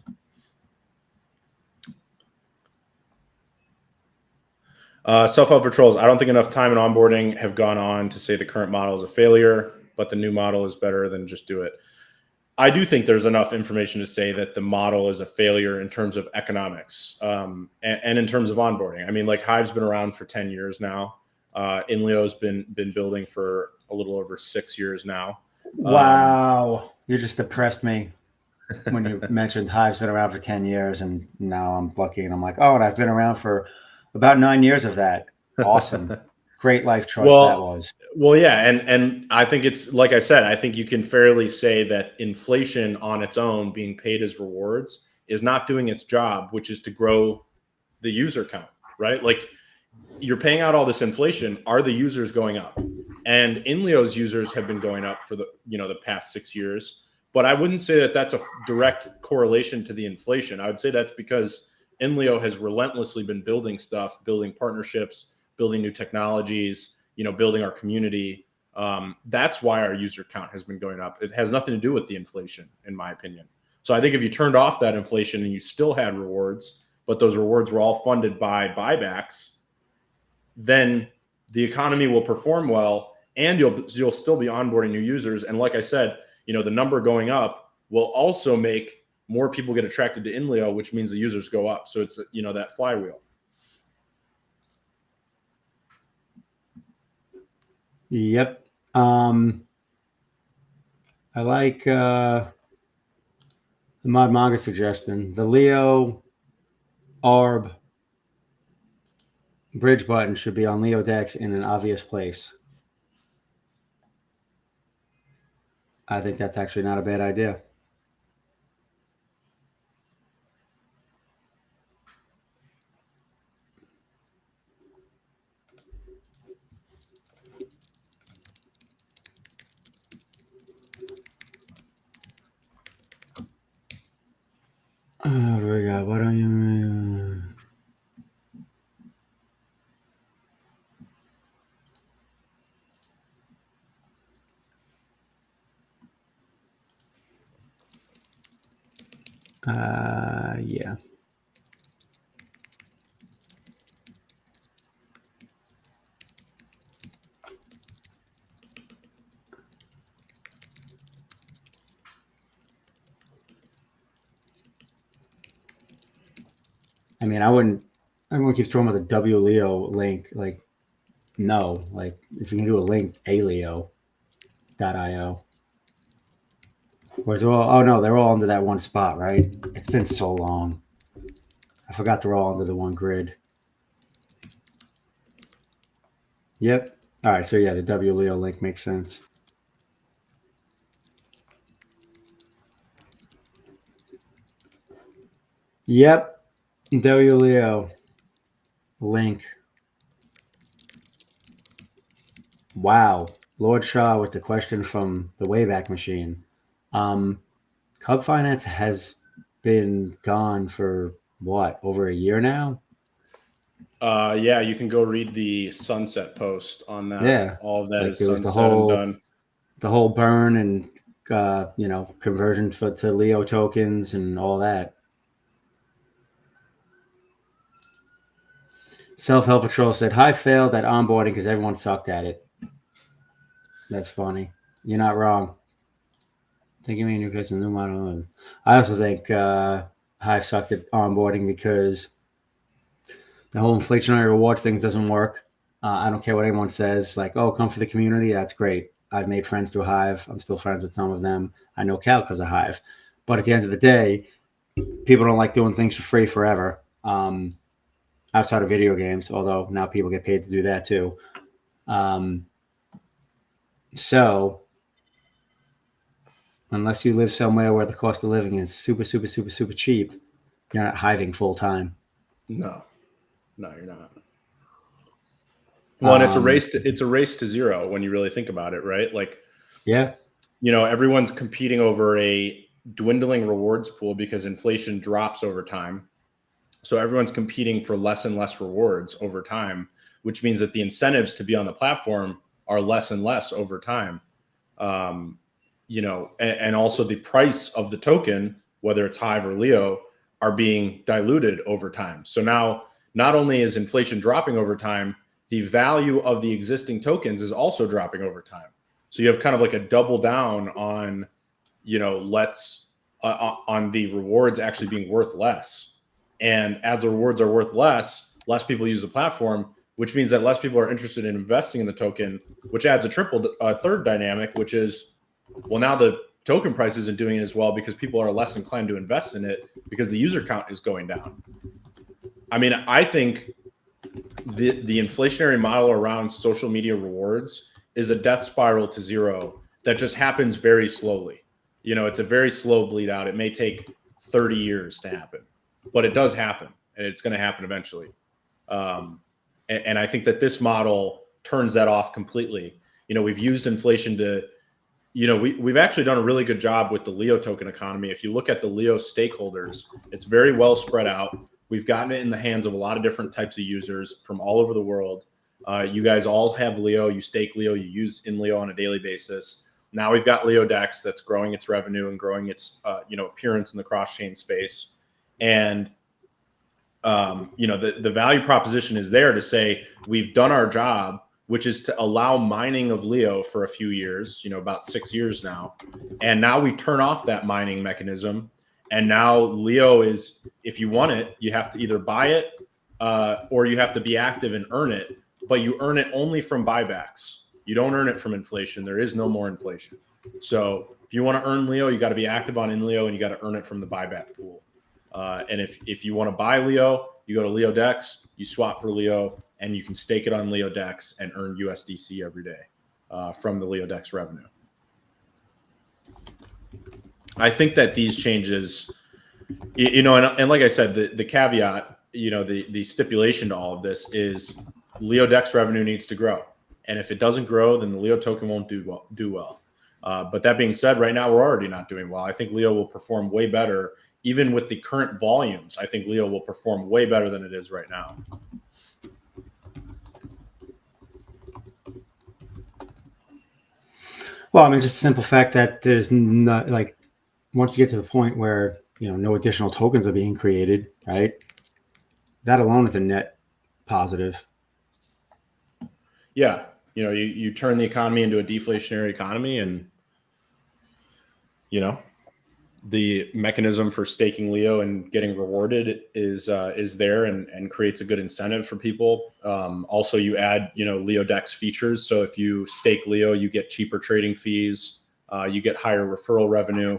Self-help for trolls. I don't think enough time and onboarding have gone on to say the current model is a failure, but the new model is better than just do it. I do think there's enough information to say that the model is a failure in terms of economics and in terms of onboarding. I mean, like Hive's been around for 10 years now. InLeo's been building for a little over 6 years now. Wow. You just depressed me when you mentioned Hive's been around for 10 years, and now I'm lucky and I'm like, oh, and I've been around for about 9 years of that. Awesome. Great life choice that was. Well, yeah. And I think it's, like I said, I think you can fairly say that inflation on its own, being paid as rewards, is not doing its job, which is to grow the user count, right? Like, you're paying out all this inflation. Are the users going up? And InLeo's users have been going up for the past 6 years. But I wouldn't say that that's a direct correlation to the inflation. I would say that's because InLeo has relentlessly been building stuff, building partnerships, building new technologies, building our community. That's why our user count has been going up. It has nothing to do with the inflation, in my opinion. So I think if you turned off that inflation and you still had rewards, but those rewards were all funded by buybacks, then the economy will perform well, and you'll still be onboarding new users. And like I said, the number going up will also make more people get attracted to InLeo, which means the users go up. So it's that flywheel. Yep. I like the Mod Manga suggestion. The Leo ARB bridge button should be on LeoDex in an obvious place. I think that's actually not a bad idea. Oh, we got, what are you? Yeah. I mean, I wouldn't. Everyone keeps throwing about the WLEO link. Like, no. Like, if you can do a link, aleo.io. Whereas they're all, oh no, they're all under that one spot, right? It's been so long. I forgot they're all under the one grid. Yep. All right. So yeah, the WLEO link makes sense. Yep. WLEO link. Wow. Lord Shaw with the question from the Wayback Machine. Cub Finance has been gone for what, over a year now? Yeah, you can go read the sunset post on that. Yeah. All of that Like is it was sunset and done. the whole burn and conversion to Leo tokens and all that. Self-Help Patrol said, "Hi, failed at onboarding because everyone sucked at it." That's funny. You're not wrong. Thinking me new custom new model. I also think Hive sucked at onboarding because the whole inflationary reward thing doesn't work. I don't care what anyone says. Like, oh, come for the community. That's great. I've made friends through Hive. I'm still friends with some of them. I know Cal because of Hive. But at the end of the day, people don't like doing things for free forever. Outside of video games, although now people get paid to do that too. So unless you live somewhere where the cost of living is super, super, super, super cheap, you're not hiving full time. No, you're not. Well, and it's a race to zero when you really think about it, right? Like, yeah, everyone's competing over a dwindling rewards pool because inflation drops over time. So everyone's competing for less and less rewards over time, which means that the incentives to be on the platform are less and less over time. And also the price of the token, whether it's Hive or Leo, are being diluted over time. So now not only is inflation dropping over time, the value of the existing tokens is also dropping over time. So you have kind of like a double down on, on the rewards actually being worth less. And as the rewards are worth less people use the platform, which means that less people are interested in investing in the token, which adds a third dynamic, which is, well, now the token price isn't doing it as well because people are less inclined to invest in it because the user count is going down. I mean, I think the inflationary model around social media rewards is a death spiral to zero that just happens very slowly. It's a very slow bleed out. It may take 30 years to happen, but it does happen, and it's going to happen eventually. And I think that this model turns that off completely. We've used inflation to, we've actually done a really good job with the Leo token economy. If you look at the Leo stakeholders, it's very well spread out. We've gotten it in the hands of a lot of different types of users from all over the world. You guys all have Leo, you stake Leo, you use in Leo on a daily basis. Now we've got LeoDex that's growing its revenue and growing its appearance in the cross-chain space. And the value proposition is there to say we've done our job, which is to allow mining of Leo for a few years, about 6 years now. And now we turn off that mining mechanism. And now Leo is, if you want it, you have to either buy it or you have to be active and earn it. But you earn it only from buybacks. You don't earn it from inflation. There is no more inflation. So if you want to earn Leo, you got to be active on in Leo and you got to earn it from the buyback pool. And if you want to buy Leo, you go to LeoDex, you swap for Leo, and you can stake it on LeoDex and earn USDC every day from the LeoDex revenue. I think that these changes, and like I said, the caveat, the stipulation to all of this is LeoDex revenue needs to grow. And if it doesn't grow, then the Leo token won't do well. But that being said, right now we're already not doing well. I think Leo will perform way better. Even with the current volumes, I think Leo will perform way better than it is right now. Well, I mean, just the simple fact that there's not, like, once you get to the point where, no additional tokens are being created, right? That alone is a net positive. Yeah. You turn the economy into a deflationary economy, and, the mechanism for staking Leo and getting rewarded is there, and creates a good incentive for people. Also, you add LeoDex features. So if you stake Leo, you get cheaper trading fees, you get higher referral revenue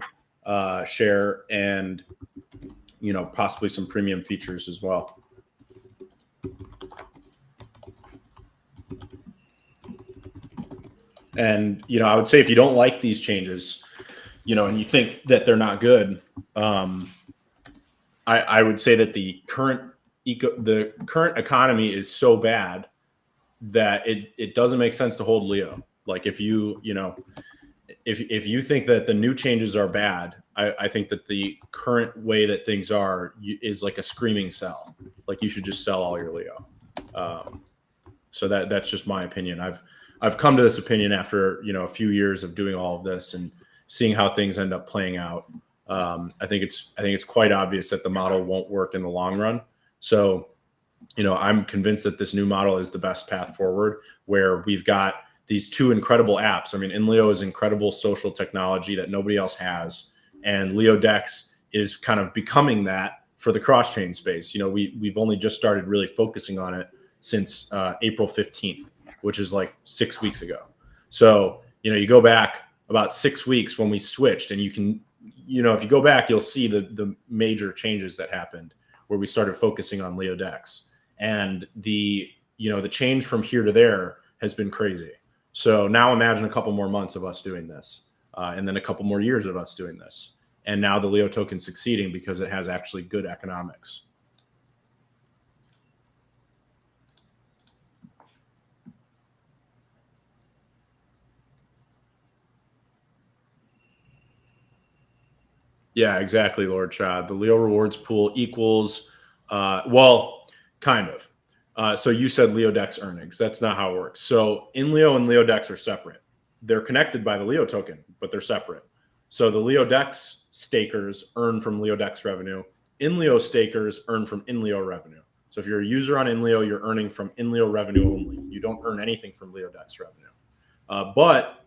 share, and possibly some premium features as well. And I would say if you don't like these changes, and you think that they're not good, I would say that the current economy is so bad that it doesn't make sense to hold Leo. Like if you think that the new changes are bad, I think that the current way that things are is like a screaming sell. Like you should just sell all your Leo. So that's just my opinion. I've come to this opinion after a few years of doing all of this and seeing how things end up playing out. I think it's quite obvious that the model won't work in the long run. So, I'm convinced that this new model is the best path forward, where we've got these two incredible apps. I mean, InLeo is incredible social technology that nobody else has, and LeoDex is kind of becoming that for the cross-chain space. We've only just started really focusing on it since April 15th, which is like 6 weeks ago. So, you go back about 6 weeks when we switched, and you can, if you go back, you'll see the major changes that happened where we started focusing on LeoDex, and the change from here to there has been crazy. So now imagine a couple more months of us doing this, and then a couple more years of us doing this. And now the Leo token succeeding because it has actually good economics. Yeah, exactly, Lord Chad. The Leo rewards pool equals, well, kind of. So you said LeoDex earnings. That's not how it works. So InLeo and LeoDex are separate. They're connected by the Leo token, but they're separate. So the LeoDex stakers earn from LeoDex revenue. InLeo stakers earn from InLeo revenue. So if you're a user on InLeo, you're earning from InLeo revenue only. You don't earn anything from LeoDex revenue. But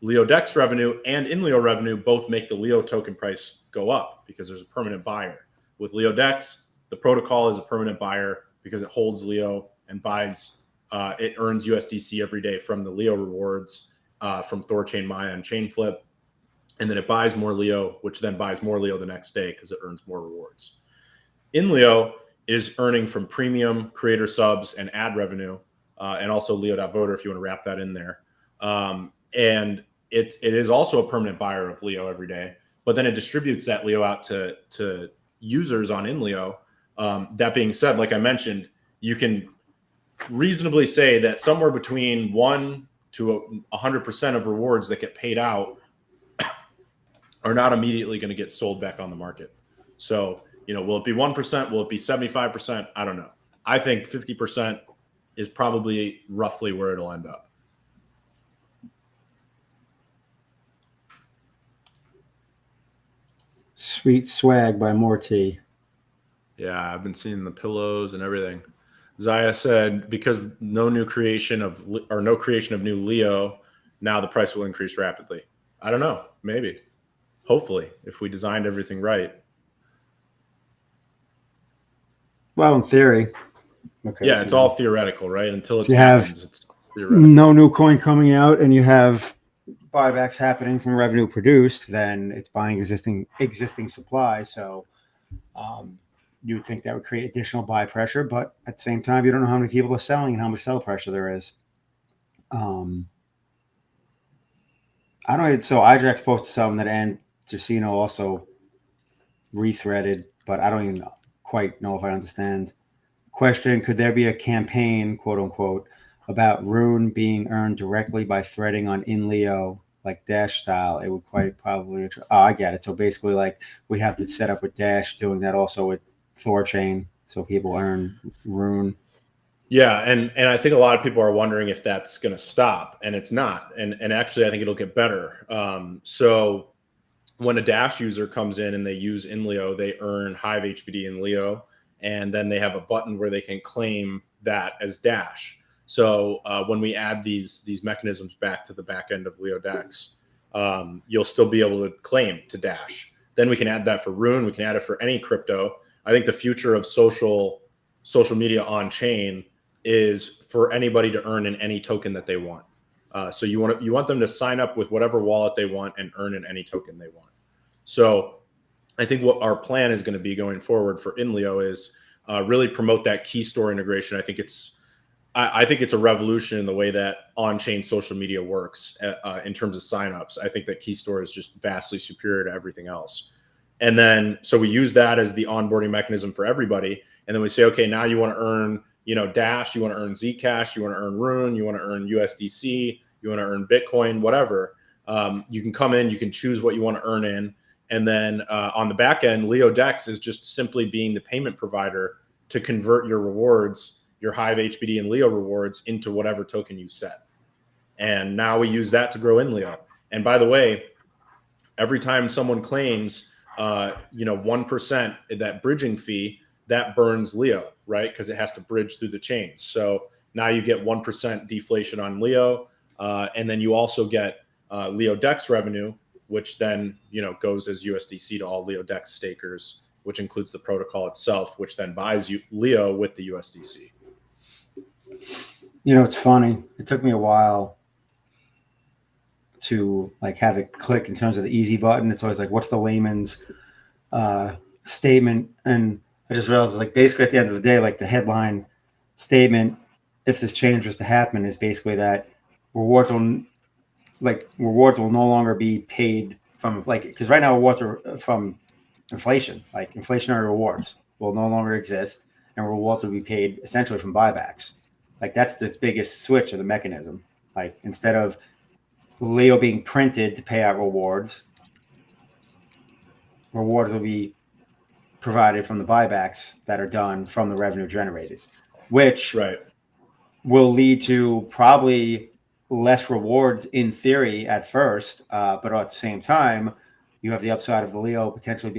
LeoDex revenue and InLeo revenue both make the Leo token price go up because there's a permanent buyer. With LeoDex, the protocol is a permanent buyer because it holds Leo and buys. It earns USDC every day from the Leo rewards from Thorchain, Maya, and Chainflip, and then it buys more Leo, which then buys more Leo the next day because it earns more rewards. InLeo is earning from premium, creator subs, and ad revenue, and also Leo.voter if you want to wrap that in there. And it is also a permanent buyer of Leo every day, but then it distributes that Leo out to users on InLeo. That being said, like I mentioned, you can reasonably say that somewhere between 1 to 100% of rewards that get paid out are not immediately going to get sold back on the market. So, will it be 1%? Will it be 75%? I don't know. I think 50% is probably roughly where it'll end up. Sweet swag by Morty. Yeah, I've been seeing the pillows and everything. Zaya said because no creation of new Leo, now the price will increase rapidly. I don't know. Maybe. Hopefully, if we designed everything right. Well, in theory. Okay, yeah, it's all theoretical, right? Until it happens, it's theoretical. No new coin coming out, and you have buybacks happening from revenue produced, then it's buying existing supply. So you would think that would create additional buy pressure, but at the same time, you don't know how many people are selling and how much sell pressure there is. I don't know. So iDrex posted something that and Jusino also rethreaded, but I don't even quite know if I understand. Question: could there be a campaign, quote unquote, about Rune being earned directly by threading on InLeo, like Dash style? It would quite probably. Oh, I get it. So basically, like we have to set up with Dash, doing that also with Thorchain, so people earn Rune. Yeah, and I think a lot of people are wondering if that's going to stop, and it's not. And actually, I think it'll get better. So when a Dash user comes in and they use in Leo, they earn Hive HBD in Leo, and then they have a button where they can claim that as Dash. So when we add these mechanisms back to the back end of LeoDex, you'll still be able to claim to Dash. Then we can add that for Rune. We can add it for any crypto. I think the future of social media on chain is for anybody to earn in any token that they want. So you want them to sign up with whatever wallet they want and earn in any token they want. So I think what our plan is going to be going forward for InLeo is really promote that key store integration. I think it's a revolution in the way that on-chain social media works in terms of signups. I think that key store is just vastly superior to everything else. And then so we use that as the onboarding mechanism for everybody. And then we say, okay, now you want to earn, Dash, you want to earn Zcash, you want to earn Rune, you want to earn USDC, you want to earn Bitcoin, whatever. You can come in, you can choose what you want to earn in. And then on the back end, LeoDex is just simply being the payment provider to convert your rewards, your Hive HBD and Leo rewards into whatever token you set. And now we use that to grow in Leo. And by the way, every time someone claims, 1%, that bridging fee, that burns Leo, right? Because it has to bridge through the chains. So now you get 1% deflation on Leo. And then you also get LeoDex revenue, which then, goes as USDC to all LeoDex stakers, which includes the protocol itself, which then buys you Leo with the USDC. It's funny. It took me a while to have it click in terms of the easy button. It's always what's the layman's statement? And I just realized basically at the end of the day, the headline statement, if this change was to happen, is basically that rewards will no longer be paid from because right now rewards are from inflation, inflationary rewards will no longer exist, and rewards will be paid essentially from buybacks. That's the biggest switch of the mechanism. Instead of Leo being printed to pay out rewards will be provided from the buybacks that are done from the revenue generated, which will lead to probably less rewards in theory at first, but at the same time, you have the upside of the Leo potentially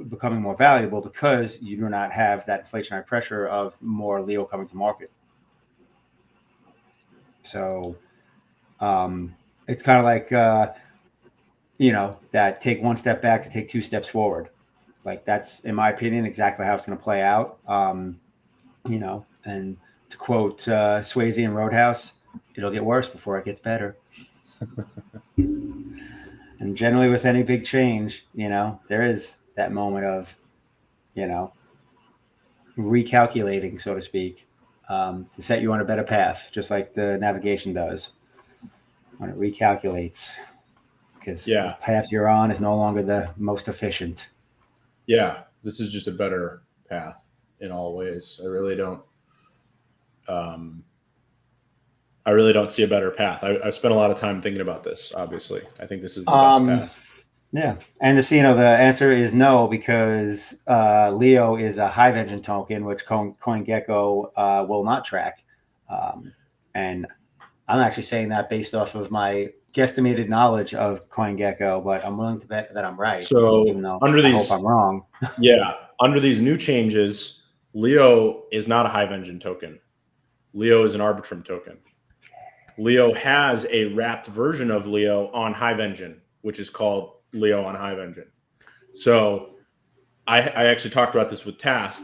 becoming more valuable because you do not have that inflationary pressure of more Leo coming to market. So it's kind of that take one step back to take two steps forward. That's, in my opinion, exactly how it's going to play out. And to quote Swayze in Roadhouse, it'll get worse before it gets better. And generally with any big change, there is that moment of, recalculating, so to speak, to set you on a better path, just like the navigation does when it recalculates, because the path you're on is no longer the most efficient. Yeah, this is just a better path in all ways. I really don't see a better path. I've spent a lot of time thinking about this, obviously. I think this is the best path. Yeah. And the answer is no, because Leo is a Hive Engine token, which CoinGecko will not track. And I'm actually saying that based off of my guesstimated knowledge of CoinGecko, but I'm willing to bet that I'm right. So even though I hope I'm wrong. Yeah. Under these new changes, Leo is not a Hive Engine token. Leo is an Arbitrum token. Leo has a wrapped version of Leo on Hive Engine, which is called Leo on Hive Engine. So I actually talked about this with Task.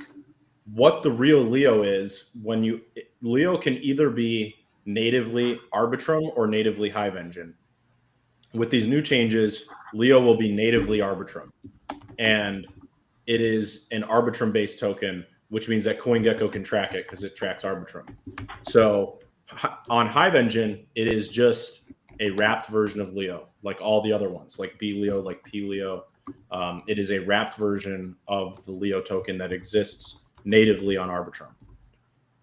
What the real Leo is, Leo can either be natively Arbitrum or natively Hive Engine. With these new changes, Leo will be natively Arbitrum. And it is an Arbitrum-based token, which means that CoinGecko can track it because it tracks Arbitrum. So on Hive Engine, it is just a wrapped version of Leo, like all the other ones, like BLeo, like PLeo. It is a wrapped version of the Leo token that exists natively on Arbitrum.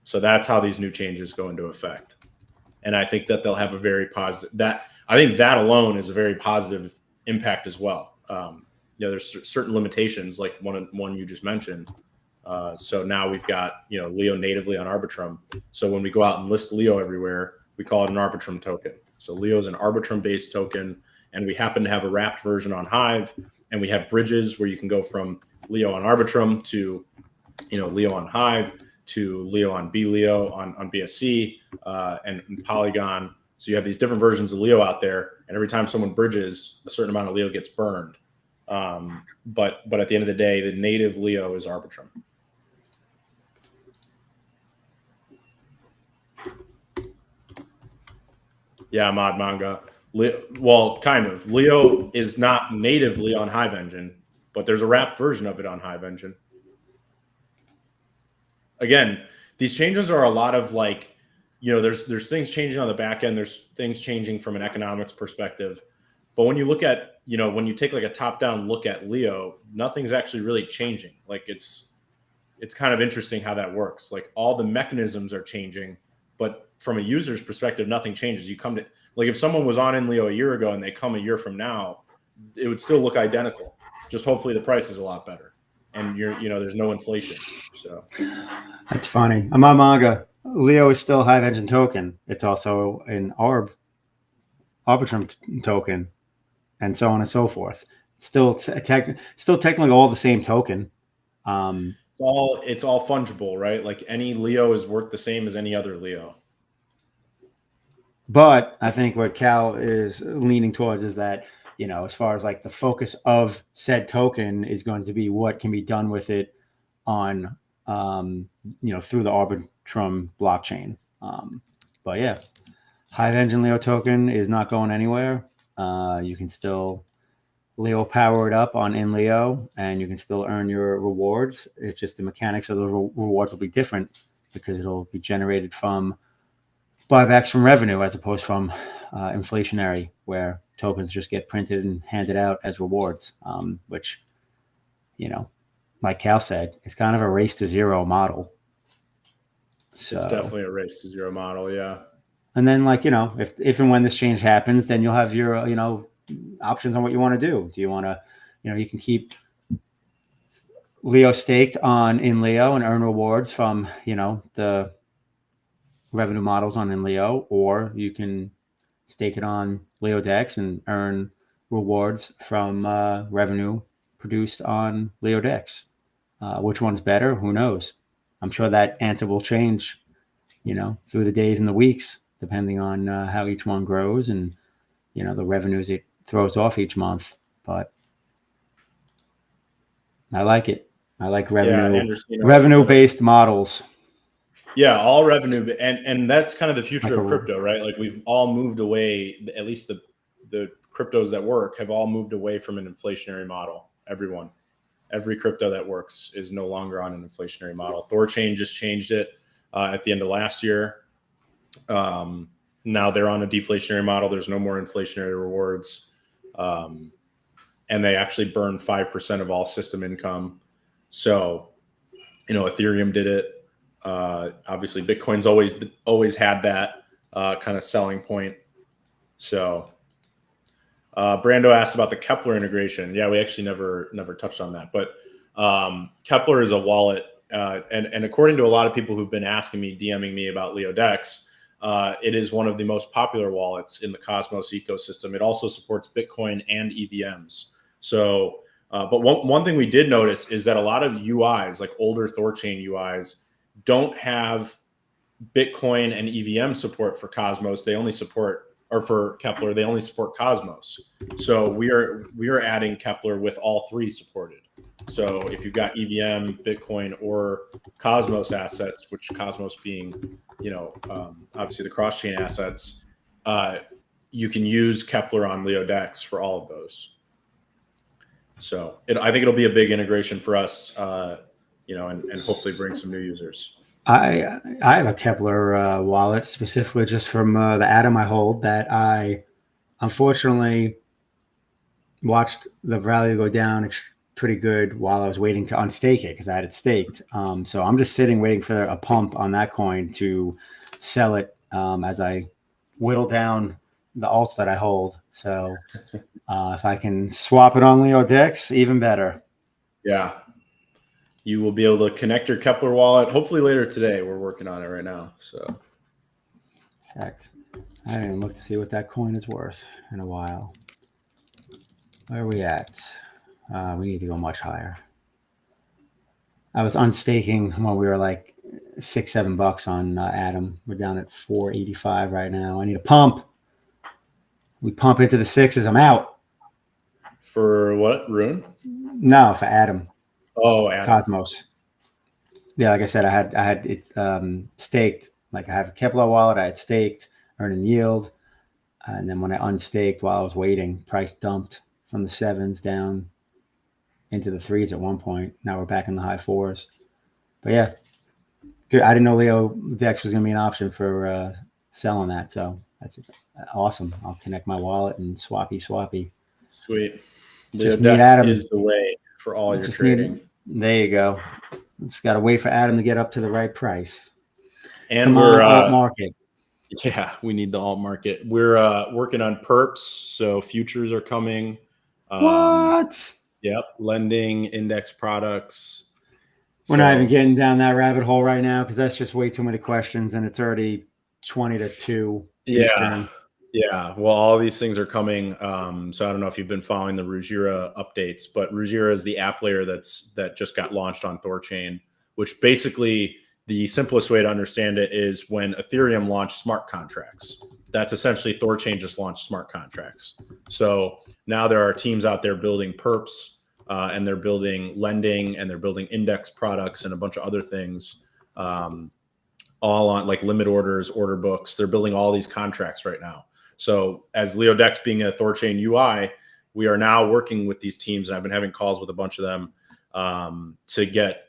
So that's how these new changes go into effect. And I think that they'll have a very positive, I think that alone is a very positive impact as well. There's certain limitations, like one you just mentioned. So now we've got, Leo natively on Arbitrum. So when we go out and list Leo everywhere, we call it an Arbitrum token. So Leo is an Arbitrum-based token. and we happen to have a wrapped version on Hive, and we have bridges where you can go from Leo on Arbitrum to, Leo on Hive to Leo on BLeo on BSC and Polygon. So you have these different versions of Leo out there, and every time someone bridges, a certain amount of Leo gets burned. But at the end of the day, the native Leo is Arbitrum. Yeah, mod manga. Well, kind of. Leo is not natively on Hive Engine, but there's a wrapped version of it on Hive Engine. Again, these changes are a lot of like, there's things changing on the back end. There's things changing from an economics perspective. But when you look at, when you take like a top-down look at Leo, nothing's actually really changing. Like it's kind of interesting how that works. Like all the mechanisms are changing, but from a user's perspective, nothing changes. You come to, like, if someone was on in Leo a year ago and they come a year from now, it would still look identical. Just hopefully the price is a lot better, and there's no inflation. So that's funny. I'm on manga. Leo is still Hive Engine token. It's also an Arbitrum token, and so on and so forth. Still technically all the same token. It's all fungible, right? Like any Leo is worth the same as any other Leo. But I think what Cal is leaning towards is that, as far as like the focus of said token is going to be what can be done with it on, through the Arbitrum blockchain. But yeah, Hive Engine Leo token is not going anywhere. You can still Leo power it up on in Leo, and you can still earn your rewards. It's just the mechanics of the rewards will be different because it'll be generated from buybacks from revenue as opposed from inflationary, where tokens just get printed and handed out as rewards, which, like Cal said, is kind of a race to zero model. So it's definitely a race to zero model, yeah. And then, like, if and when this change happens, then you'll have your, options on what you want to do. Do you want to, you can keep Leo staked on in Leo and earn rewards from, the revenue models on in Leo, or you can stake it on LeoDex and earn rewards from revenue produced on LeoDex. Which one's better? Who knows? I'm sure that answer will change, through the days and the weeks, depending on how each one grows and, the revenues it throws off each month. But I like it. I like revenue-based models. Yeah, all revenue, and that's kind of the future of crypto, right? Like we've all moved away, at least the cryptos that work have all moved away from an inflationary model. Every crypto that works is no longer on an inflationary model. Thorchain just changed it at the end of last year. Now they're on a deflationary model. There's no more inflationary rewards. And they actually burn 5% of all system income. So, Ethereum did it. Obviously, Bitcoin's always had that kind of selling point. So, Brando asked about the Keplr integration. Yeah, we actually never touched on that. But Keplr is a wallet, and according to a lot of people who've been asking me, DMing me about LeoDex, it is one of the most popular wallets in the Cosmos ecosystem. It also supports Bitcoin and EVMs. So, but one thing we did notice is that a lot of UIs, like older Thorchain UIs, don't have Bitcoin and EVM support for Cosmos. They only support, or for Keplr, they only support Cosmos. So we are adding Keplr with all three supported. So if you've got EVM, Bitcoin, or Cosmos assets, which Cosmos being, obviously the cross-chain assets, you can use Keplr on LeoDex for all of those. So I think it'll be a big integration for us, and hopefully bring some new users. I have a Keplr wallet specifically just from the Atom I hold that I unfortunately watched the value go down pretty good while I was waiting to unstake it because I had it staked. So I'm just sitting waiting for a pump on that coin to sell it as I whittle down the alts that I hold. So if I can swap it on LeoDex, even better. Yeah. You will be able to connect your Keplr wallet hopefully later today. We're working on it right now. So, in fact, I haven't even looked to see what that coin is worth in a while. Where are we at? We need to go much higher. I was unstaking when we were like $6-7 on Atom. We're down at 485 right now. I need a pump. We pump into the sixes. I'm out. For what? Rune? No, for Atom. Oh, Adam. Cosmos. Yeah, like I said, I had it staked. Like I have a Keplr wallet. I had staked, earning yield, and then when I unstaked while I was waiting, price dumped from the sevens down into the threes at one point. Now we're back in the high fours. But yeah, good. I didn't know LeoDex was going to be an option for selling that, so that's awesome. I'll connect my wallet and swappy. Sweet. Just need LeoDex Adam. is the way for all your trading. There you go. Just got to wait for Adam to get up to the right price. And we're alt market. Yeah, we need the alt market. We're working on perps, so futures are coming. What? Yep, lending, index products. We're not even getting down that rabbit hole right now because that's just way too many questions, and it's already 20 to 2 Eastern. Yeah. Well, all these things are coming. So I don't know if you've been following the Ruggiera updates, but Ruggiera is the app layer that just got launched on Thorchain, which basically the simplest way to understand it is when Ethereum launched smart contracts. That's essentially Thorchain just launched smart contracts. So now there are teams out there building perps, and they're building lending, and they're building index products and a bunch of other things. All on like limit orders, order books. They're building all these contracts right now. So as LeoDex being a Thorchain UI, we are now working with these teams, and I've been having calls with a bunch of them to get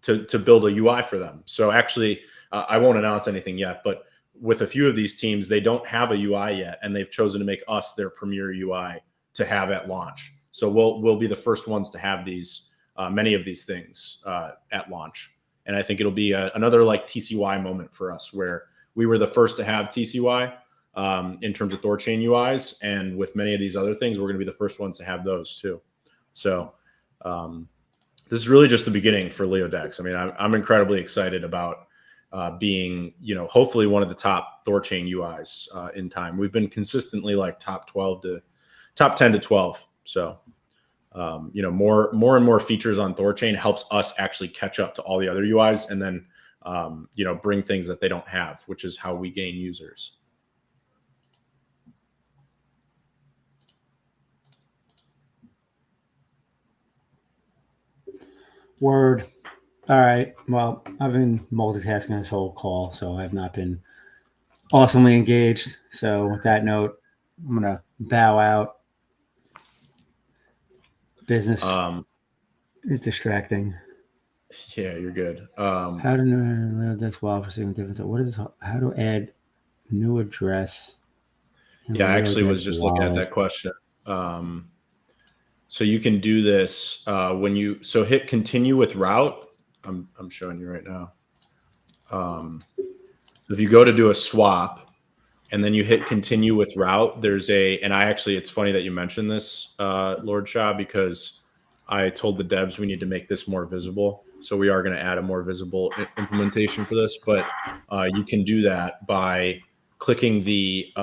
to build a UI for them. So actually, I won't announce anything yet, but with a few of these teams, they don't have a UI yet, and they've chosen to make us their premier UI to have at launch. So we'll be the first ones to have these many of these things at launch. And I think it'll be another like TCY moment for us where we were the first to have TCY in terms of Thorchain UIs. And with many of these other things, we're going to be the first ones to have those too. So this is really just the beginning for LeoDex. I mean, I'm incredibly excited about being, hopefully one of the top Thorchain UIs in time. We've been consistently like top 10 to 12. So more and more features on Thorchain helps us actually catch up to all the other UIs, and then bring things that they don't have, which is how we gain users. Word. All right. Well, I've been multitasking this whole call, so I've not been awesomely engaged. So with that note, I'm gonna bow out. Business is distracting. Yeah, you're good. How to know LeoDex wallet for something different? What is how to add new address? Yeah, I actually was just looking at that question. So you can do this when you hit continue with route. I'm showing you right now. If you go to do a swap and then you hit continue with route, it's funny that you mentioned this, Lord Shah, because I told the devs we need to make this more visible. So we are going to add a more visible implementation for this, but you can do that by clicking the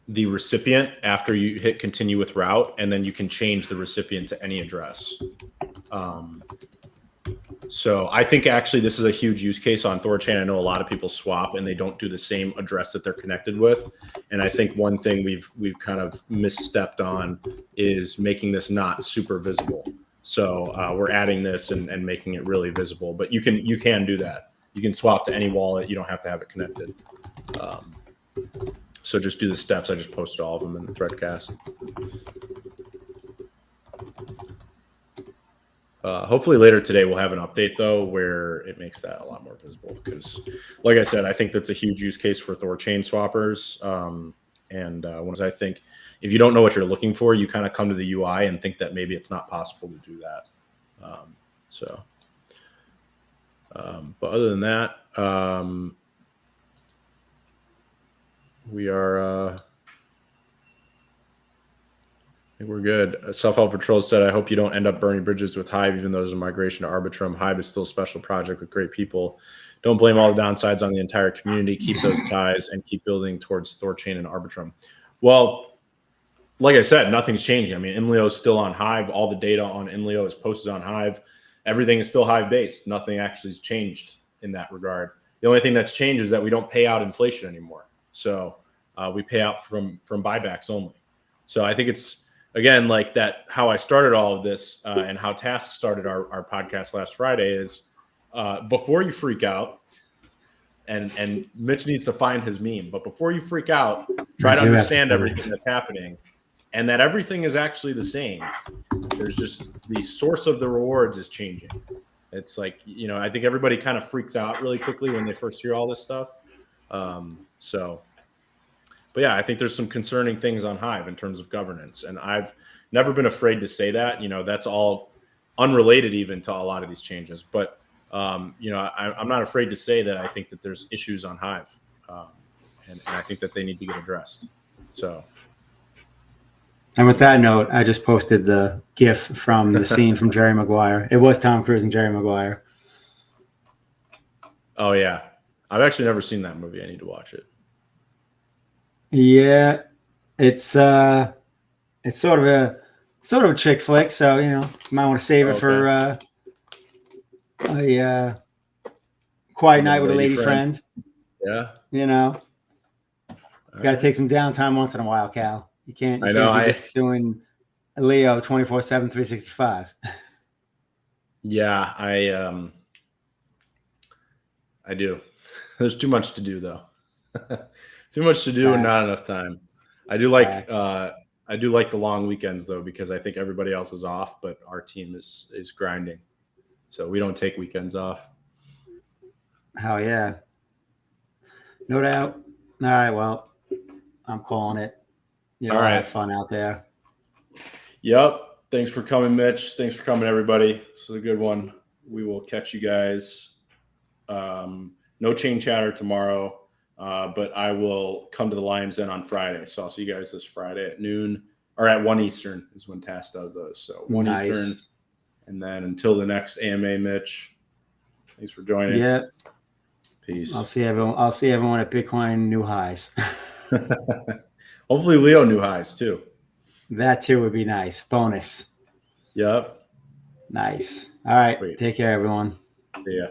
recipient after you hit continue with route, and then you can change the recipient to any address. So I think actually this is a huge use case on Thorchain. I know a lot of people swap and they don't do the same address that they're connected with. And I think one thing we've kind of misstepped on is making this not super visible. So we're adding this and making it really visible. But you can do that. You can swap to any wallet. You don't have to have it connected. So just do the steps. I just posted all of them in the Threadcast. Hopefully later today we'll have an update though where it makes that a lot more visible, because like I said, I think that's a huge use case for Thorchain swappers. Once I think if you don't know what you're looking for, you kind of come to the UI and think that maybe it's not possible to do that. But other than that, we are think we're good. Self-help for Trolls said, I hope you don't end up burning bridges with Hive, even though there's a migration to Arbitrum. Hive is still a special project with great people. Don't blame all the downsides on the entire community. Keep those ties and keep building towards Thorchain and Arbitrum. Well, like I said, nothing's changing. I mean, Inleo is still on Hive. All the data on Inleo is posted on Hive. Everything is still Hive-based. Nothing actually has changed in that regard. The only thing that's changed is that we don't pay out inflation anymore. So we pay out from buybacks only. So I think it's, again, like that, how I started all of this and how Task started our podcast last Friday is before you freak out, and Mitch needs to find his meme, but before you freak out, try to understand everything that's happening and that everything is actually the same. There's just the source of the rewards is changing. It's like, you know, I think everybody kind of freaks out really quickly when they first hear all this stuff. But yeah, I think there's some concerning things on Hive in terms of governance. And I've never been afraid to say that. You know, that's all unrelated even to a lot of these changes. But, you know, I'm not afraid to say that I think that there's issues on Hive. And I think that they need to get addressed. So. And with that note, I just posted the GIF from the scene from Jerry Maguire. It was Tom Cruise and Jerry Maguire. Oh, yeah. I've actually never seen that movie. I need to watch it. Yeah, it's sort of a chick flick, so you know, you might want to save it for a quiet night with a lady friend. Yeah, you know, got to take some downtime once in a while, Cal. You can't. You can't be just doing Leo 24/7, 365. Yeah, I do. There's too much to do though. Too much to do and not enough time. I do like the long weekends though, because I think everybody else is off, but our team is grinding. So we don't take weekends off. Hell yeah. No doubt. All right, well, I'm calling it. You know, all right. Have fun out there. Yep. Thanks for coming, Mitch. Thanks for coming, everybody. This was a good one. We will catch you guys. No chain chatter tomorrow. But I will come to the Lions Den on Friday. So I'll see you guys this Friday at noon or at 1 Eastern is when Task does those. So 1 Eastern. And then until the next AMA, Mitch, thanks for joining. Yeah. Peace. I'll see everyone at Bitcoin new highs. Hopefully Leo new highs too. That too would be nice. Bonus. Yep. Nice. All right. Take care, everyone. See ya.